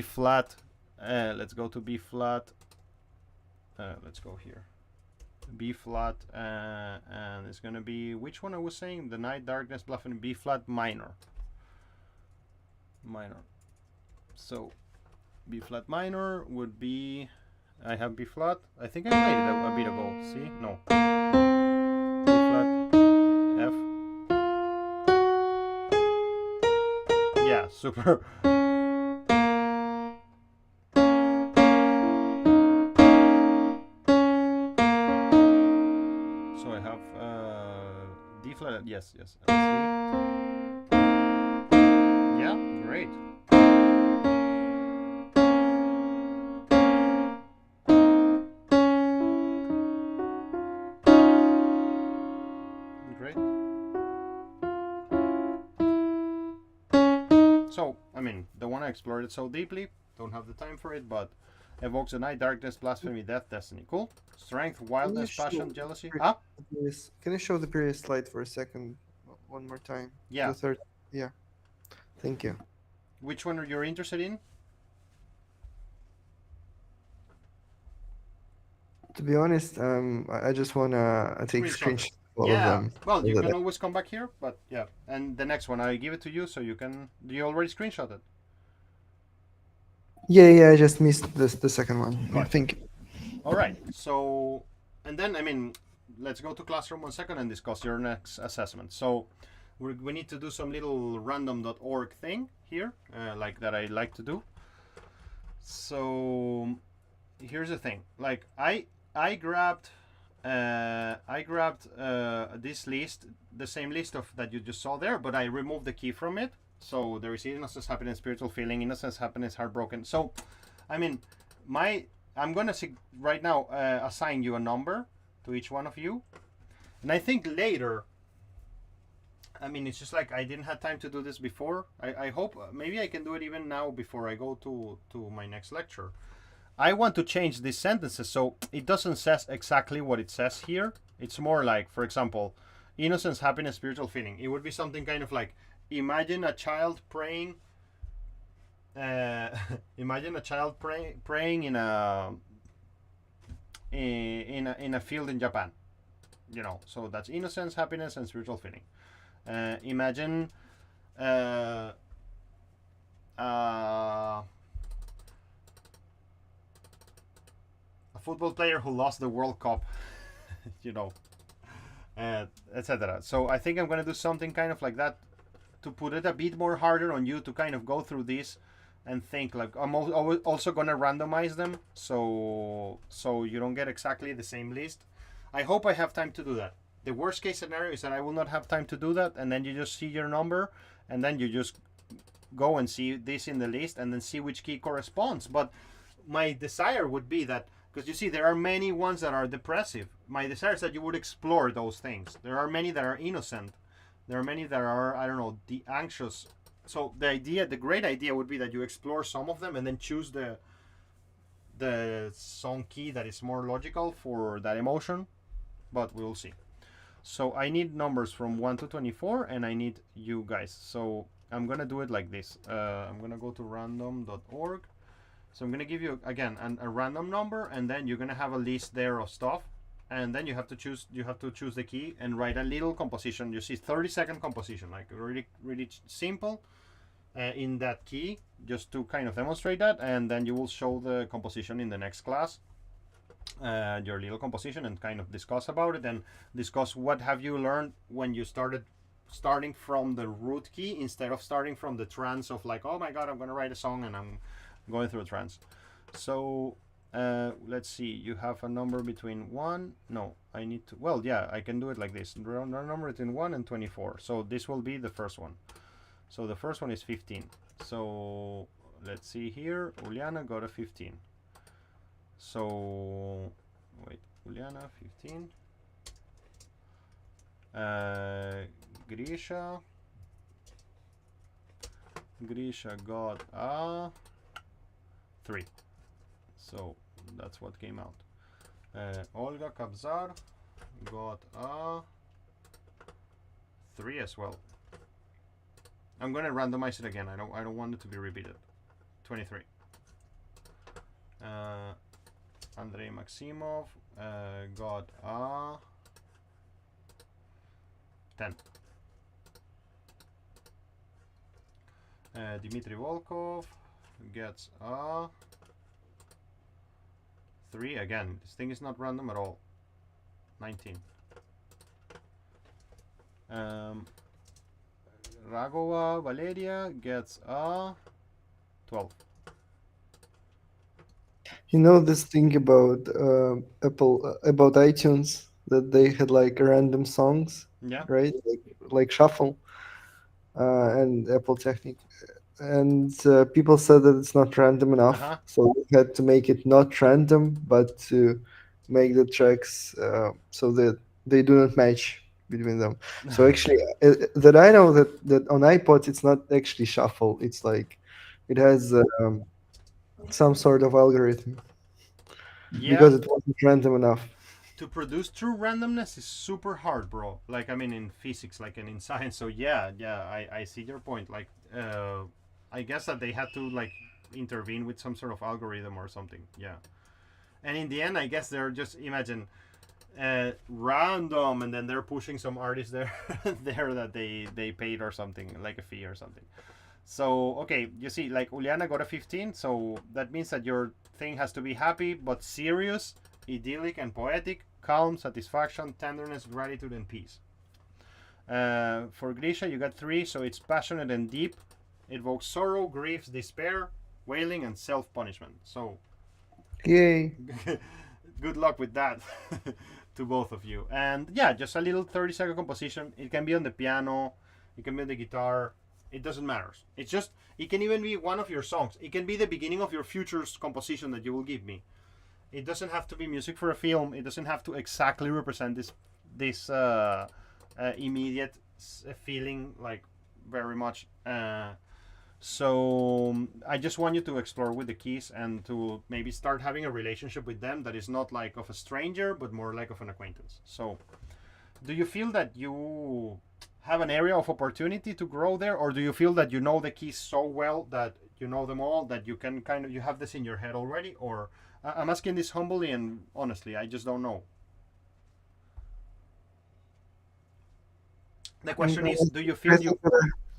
flat. Let's go to B flat. Let's go here. B flat, and it's gonna be, which one I was saying? The night, darkness, blasphemy, B flat minor. So B flat minor would be, I have B flat. I think I played it a bit ago. See? No. B flat, F. Yeah, super. So I have D flat. Yes. Let's see. Yeah, great. So, I mean, the one I explored it so deeply, don't have the time for it, but evokes the night, darkness, blasphemy, death, destiny. Cool. Strength, wildness, passion, jealousy. Can you show the previous slide for a second? One more time. Yeah. The third. Yeah. Thank you. Which one are you interested in? To be honest, I just wanna take screenshots of all of them. Well, you can always come back here, but yeah. And the next one, I give it to you, so you can. Do you already screenshot it? Yeah. I just missed the second one. Yeah, thank you. All right. So, and then I mean, let's go to classroom 1 second and discuss your next assessment. So, we need to do some little random.org thing here, like that I like to do. So, here's the thing. Like I grabbed this list, the same list of that you just saw there, but I removed the key from it. So there is innocence, happiness, spiritual feeling, innocence, happiness, heartbroken. So, I mean, I'm gonna right now assign you a number to each one of you, and I think later. I mean, it's just like I didn't have time to do this before. I hope maybe I can do it even now before I go to my next lecture. I want to change these sentences so it doesn't say exactly what it says here. It's more like, for example, innocence, happiness, spiritual feeling. It would be something kind of like, imagine a child praying. Imagine a child praying in a field in Japan. You know, so that's innocence, happiness, and spiritual feeling. Imagine a football player who lost the World Cup, you know, etc. So I think I'm gonna do something kind of like that to put it a bit more harder on you to kind of go through this and think. Like I'm also gonna randomize them so you don't get exactly the same list. I hope I have time to do that. The worst case scenario is that I will not have time to do that, and then you just see your number, and then you just go and see this in the list, and then see which key corresponds. But my desire would be that, because you see there are many ones that are depressive, my desire is that you would explore those things. There are many that are innocent. There are many that are, I don't know, the anxious. So the great idea would be that you explore some of them and then choose the song key that is more logical for that emotion, but we'll see. So I need numbers from 1 to 24, and I need you guys. So I'm gonna do it like this. I'm gonna go to random.org. So I'm gonna give you again a random number, and then you're gonna have a list there of stuff, and then you have to choose the key and write a little composition. You see 30-second composition, like really simple, in that key, just to kind of demonstrate that, and then you will show the composition in the next class. Your little composition, and kind of discuss about it, and discuss what have you learned when you starting from the root key instead of starting from the trance of like, oh my god, I'm gonna write a song and I'm going through a trance. So let's see, you have a number between 1, no, I need to, well, yeah, I can do it like this, number between 1 and 24. So this will be the first one. So the first one is 15. So let's see here, Juliana got a 15. So wait, Juliana 15, Grisha Grisha got a 3. So that's what came out. Olga Kabzar got a 3 as well. I'm gonna randomize it again. I don't want it to be repeated. 23. Andrei Maximov got a 10. Dmitry Volkov gets a 3 again. This thing is not random at all. 19. Ragova Valeria gets a 12. You know this thing about Apple about iTunes that they had like random songs, Yeah. right? Like shuffle, and Apple Technic, and people said that it's not random enough, so we had to make it not random, but to make the tracks so that they do not match between them. So actually, that I know that on iPods it's not actually shuffle. It's like it has some sort of algorithm. Yeah. Because it wasn't random enough. To produce true randomness is super hard, bro. Like, I mean, in physics, like, and in science. So yeah, I see your point. Like, I guess that they had to like intervene with some sort of algorithm or something. Yeah. And in the end, I guess they're just imagine random, and then they're pushing some artist there that they paid or something, like a fee or something. So okay, you see, like Uliana got a 15, so that means that your thing has to be happy but serious, idyllic and poetic, calm, satisfaction, tenderness, gratitude, and peace. For Grisha, you got 3, so it's passionate and deep. It evokes sorrow, grief, despair, wailing, and self-punishment. So yay. Good luck with that to both of you. And yeah, just a little 30-second composition. It can be on the piano, it can be on the guitar. It doesn't matter. It's just, it can even be one of your songs. It can be the beginning of your future composition that you will give me. It doesn't have to be music for a film. It doesn't have to exactly represent this immediate feeling, like very much. So I just want you to explore with the keys and to maybe start having a relationship with them that is not like of a stranger, but more like of an acquaintance. So do you feel that you have an area of opportunity to grow there, or do you feel that you know the keys so well that you know them all, that you can kind of, you have this in your head already? Or I'm asking this humbly and honestly, I just don't know. The question is, do you feel you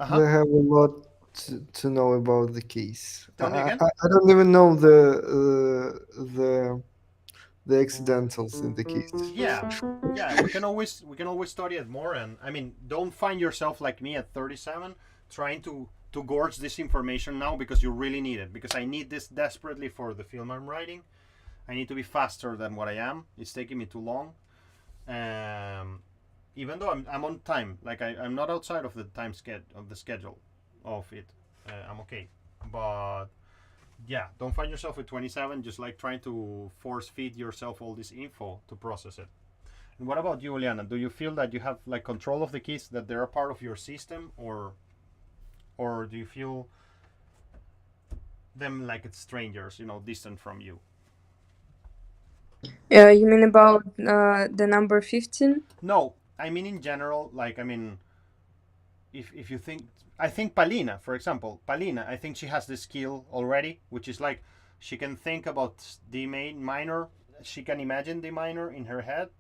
I have a lot to know about the keys. Tell me again? I don't even know the accidentals in the keys. Yeah, we can always study it more. And I mean, don't find yourself like me at 37 trying to gorge this information now, because you really need it, because I need this desperately for the film I'm writing. I need to be faster than what I am. It's taking me too long. Even though I'm on time, like I'm not outside of the schedule of it. I'm okay, but yeah, don't find yourself at 27 just like trying to force feed yourself all this info to process it. And what about you, Juliana? Do you feel that you have like control of the keys, that they're a part of your system, or do you feel them like it's strangers, distant from you? You mean about the number 15? No, I mean in general. Like, I mean, if you think, I think Palina, for example, I think she has this skill already, which is like she can think about D minor, she can imagine D minor in her head.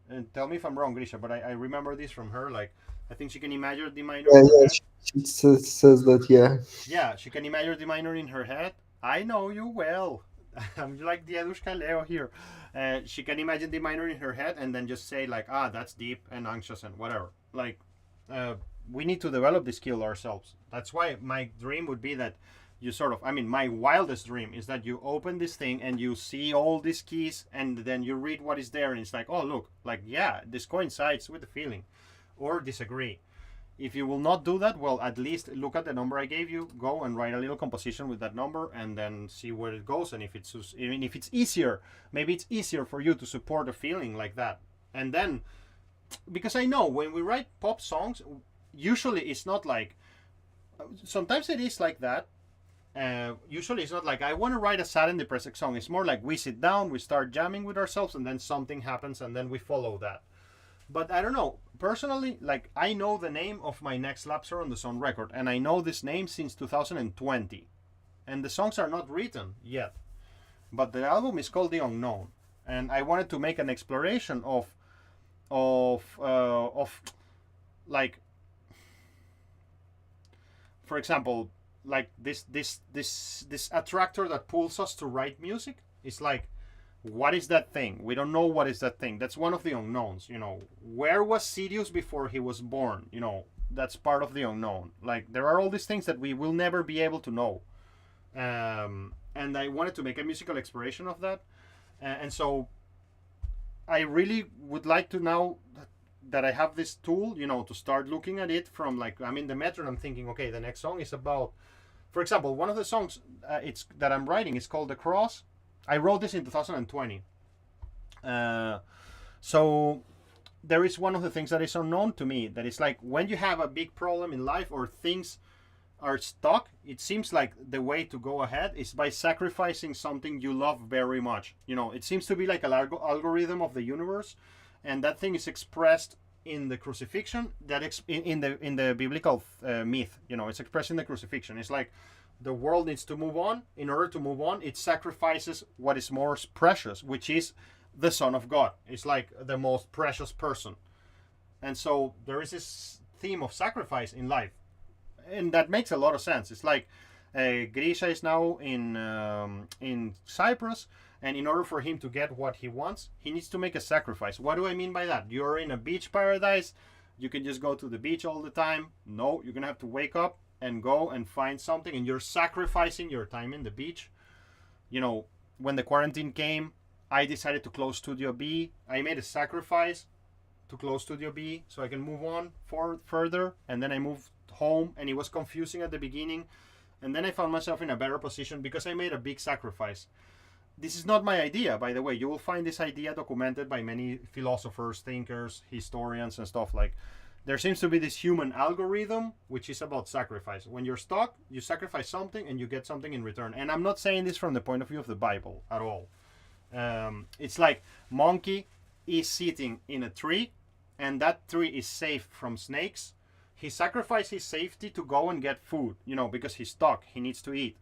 And tell me if I'm wrong, Grisha, but I remember this from her. Like, I think she can imagine D minor. Yeah, she says that. Yeah, she can imagine D minor in her head. I know you well. I'm like the Edushka Leo here. She can imagine D minor in her head and then just say like, that's deep and anxious and whatever. Like, we need to develop this skill ourselves. That's why my dream would be that you my wildest dream is that you open this thing and you see all these keys, and then you read what is there, and it's like, oh look, like, yeah, this coincides with the feeling, or disagree. If you will not do that, well, at least look at the number I gave you, go and write a little composition with that number, and then see where it goes. And if it's easier, maybe it's easier for you to support a feeling like that. And then, because I know when we write pop songs, usually it's not like, Sometimes it is like that. Usually it's not like I want to write a sad and depressing song. It's more like we sit down, we start jamming with ourselves, and then something happens, and then we follow that. But I don't know. Personally, like I know the name of my next lapser on the song record, and I know this name since 2020, and the songs are not written yet. But the album is called The Unknown, and I wanted to make an exploration of like, for example, like this attractor that pulls us to write music. It's like, what is that thing? We don't know what is that thing. That's one of the unknowns. Where was Sirius before he was born? That's part of the unknown. Like, there are all these things that we will never be able to know. And I wanted to make a musical exploration of that. And so I really would like to, now that I have this tool, to start looking at it from, like, I'm in the metro and I'm thinking, okay, the next song is about, for example, one of the songs that I'm writing is called The Cross. I wrote this in 2020. So there is one of the things that is unknown to me, that is like, when you have a big problem in life or things are stuck, it seems like the way to go ahead is by sacrificing something you love very much. It seems to be like an algorithm of the universe, and that thing is expressed in the crucifixion, in the biblical myth. It's expressed in the crucifixion. It's like, the world needs to move on. In order to move on, it sacrifices what is more precious, which is the Son of God. It's like the most precious person. And so there is this theme of sacrifice in life. And that makes a lot of sense. It's like Grisha is now in Cyprus, and in order for him to get what he wants, he needs to make a sacrifice. What do I mean by that? You're in a beach paradise. You can just go to the beach all the time. No, you're going to have to wake up and go and find something, and you're sacrificing your time in the beach. When the quarantine came, I decided to close Studio B. I made a sacrifice to close Studio B so I can move on further, and then I moved home, and it was confusing at the beginning, and then I found myself in a better position because I made a big sacrifice. This is not my idea, by the way. You will find this idea documented by many philosophers, thinkers, historians, and stuff. Like, there seems to be this human algorithm which is about sacrifice. When you're stuck, you sacrifice something and you get something in return. And I'm not saying this from the point of view of the Bible at all. It's like, monkey is sitting in a tree, and that tree is safe from snakes. He sacrificed his safety to go and get food, because he's stuck. He needs to eat.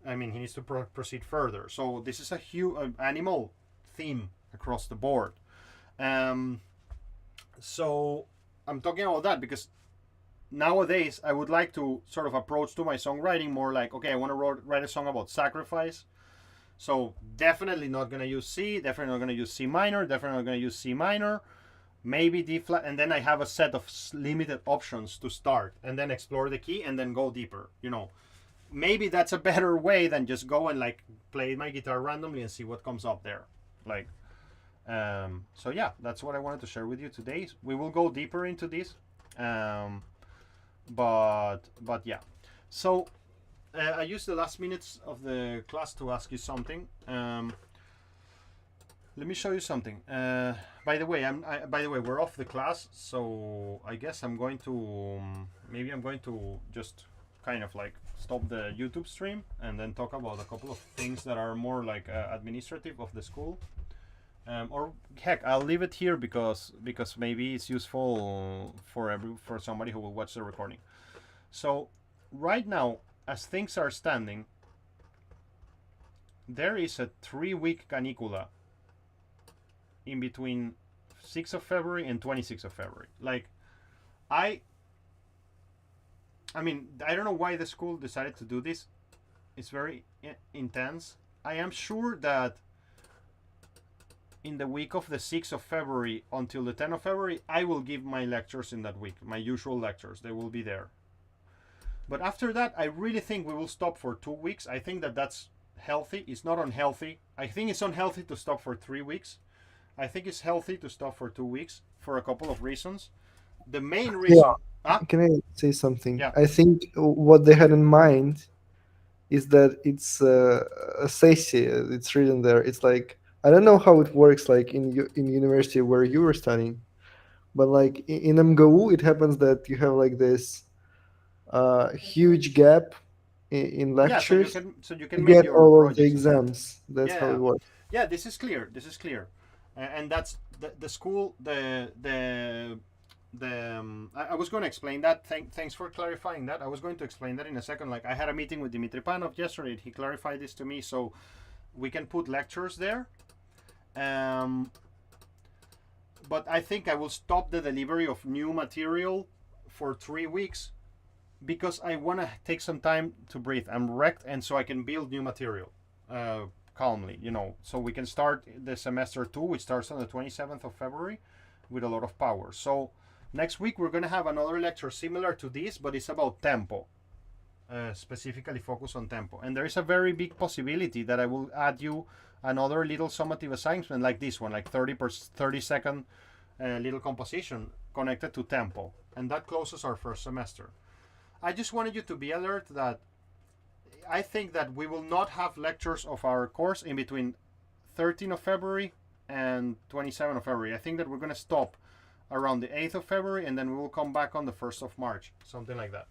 He needs to proceed further. So this is a huge animal theme across the board. So I'm talking about that because nowadays I would like to sort of approach to my songwriting more like, okay, I want to write a song about sacrifice. So definitely not going to use C, definitely not going to use C minor, definitely not going to use C minor, maybe D flat, and then I have a set of limited options to start, and then explore the key and then go deeper. Maybe that's a better way than just go and like play my guitar randomly and see what comes up there. Like, so yeah, that's what I wanted to share with you today. We will go deeper into this, but yeah. So I used the last minutes of the class to ask you something. Let me show you something. By the way, we're off the class, so I guess I'm going to just kind of like stop the YouTube stream and then talk about a couple of things that are more like administrative of the school. Or heck, I'll leave it here because maybe it's useful for somebody who will watch the recording. So right now, as things are standing, there is a 3-week canicula in between 6th of February and 26th of February. Like, I don't know why the school decided to do this. It's very intense. I am sure that in the week of the 6th of February until the 10th of February, I will give my lectures in that week, my usual lectures. They will be there. But after that, I really think we will stop for 2 weeks. I think that that's healthy. It's not unhealthy. I think it's unhealthy to stop for 3 weeks. I think it's healthy to stop for 2 weeks for a couple of reasons. The main reason... Yeah. Can I say something? Yeah. I think what they had in mind is that it's a session. It's written there. It's like, I don't know how it works like in university where you were studying, but like in MGU, it happens that you have like this a huge gap in Yeah, lectures so you to can make get your all of the projects. exams. That's how Yeah. it works. Yeah, this is clear. This is clear, and that's the school. I was going to explain that. Thanks for clarifying that. I was going to explain that in a second. Like, I had a meeting with Dimitri Panov yesterday. He clarified this to me, so we can put lectures there. But I think I will stop the delivery of new material for 3 weeks because I want to take some time to breathe. I'm wrecked, and so I can build new material calmly, so we can start the semester 2, which starts on the 27th of February with a lot of power. So next week we're going to have another lecture similar to this, but it's about tempo, specifically focused on tempo. And there is a very big possibility that I will add you another little summative assignment like this one, like 30-second little composition connected to tempo. And that closes our first semester. I just wanted you to be alert that I think that we will not have lectures of our course in between 13th of February and 27th of February. I think that we're going to stop around the 8th of February, and then we will come back on the 1st of March, something like that.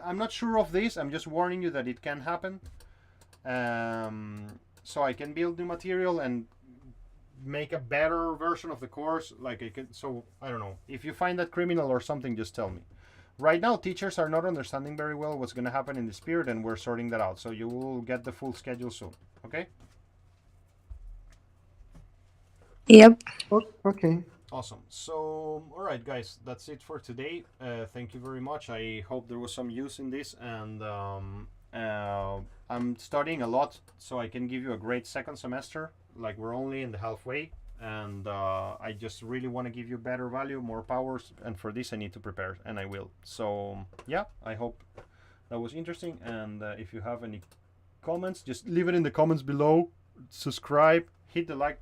I'm not sure of this. I'm just warning you that it can happen. So I can build new material and make a better version of the course. So I don't know. If you find that criminal or something, just tell me. Right now, teachers are not understanding very well what's going to happen in this period, and we're sorting that out. So you will get the full schedule soon. Okay? Yep. Okay. Awesome. So, all right, guys, that's it for today. Thank you very much. I hope there was some use in this, and I'm studying a lot, so I can give you a great second semester. Like, we're only in the halfway, and I just really want to give you better value, more powers, and for this I need to prepare, and I will. So, yeah, I hope that was interesting, and if you have any comments, just leave it in the comments below. Subscribe, hit the like button.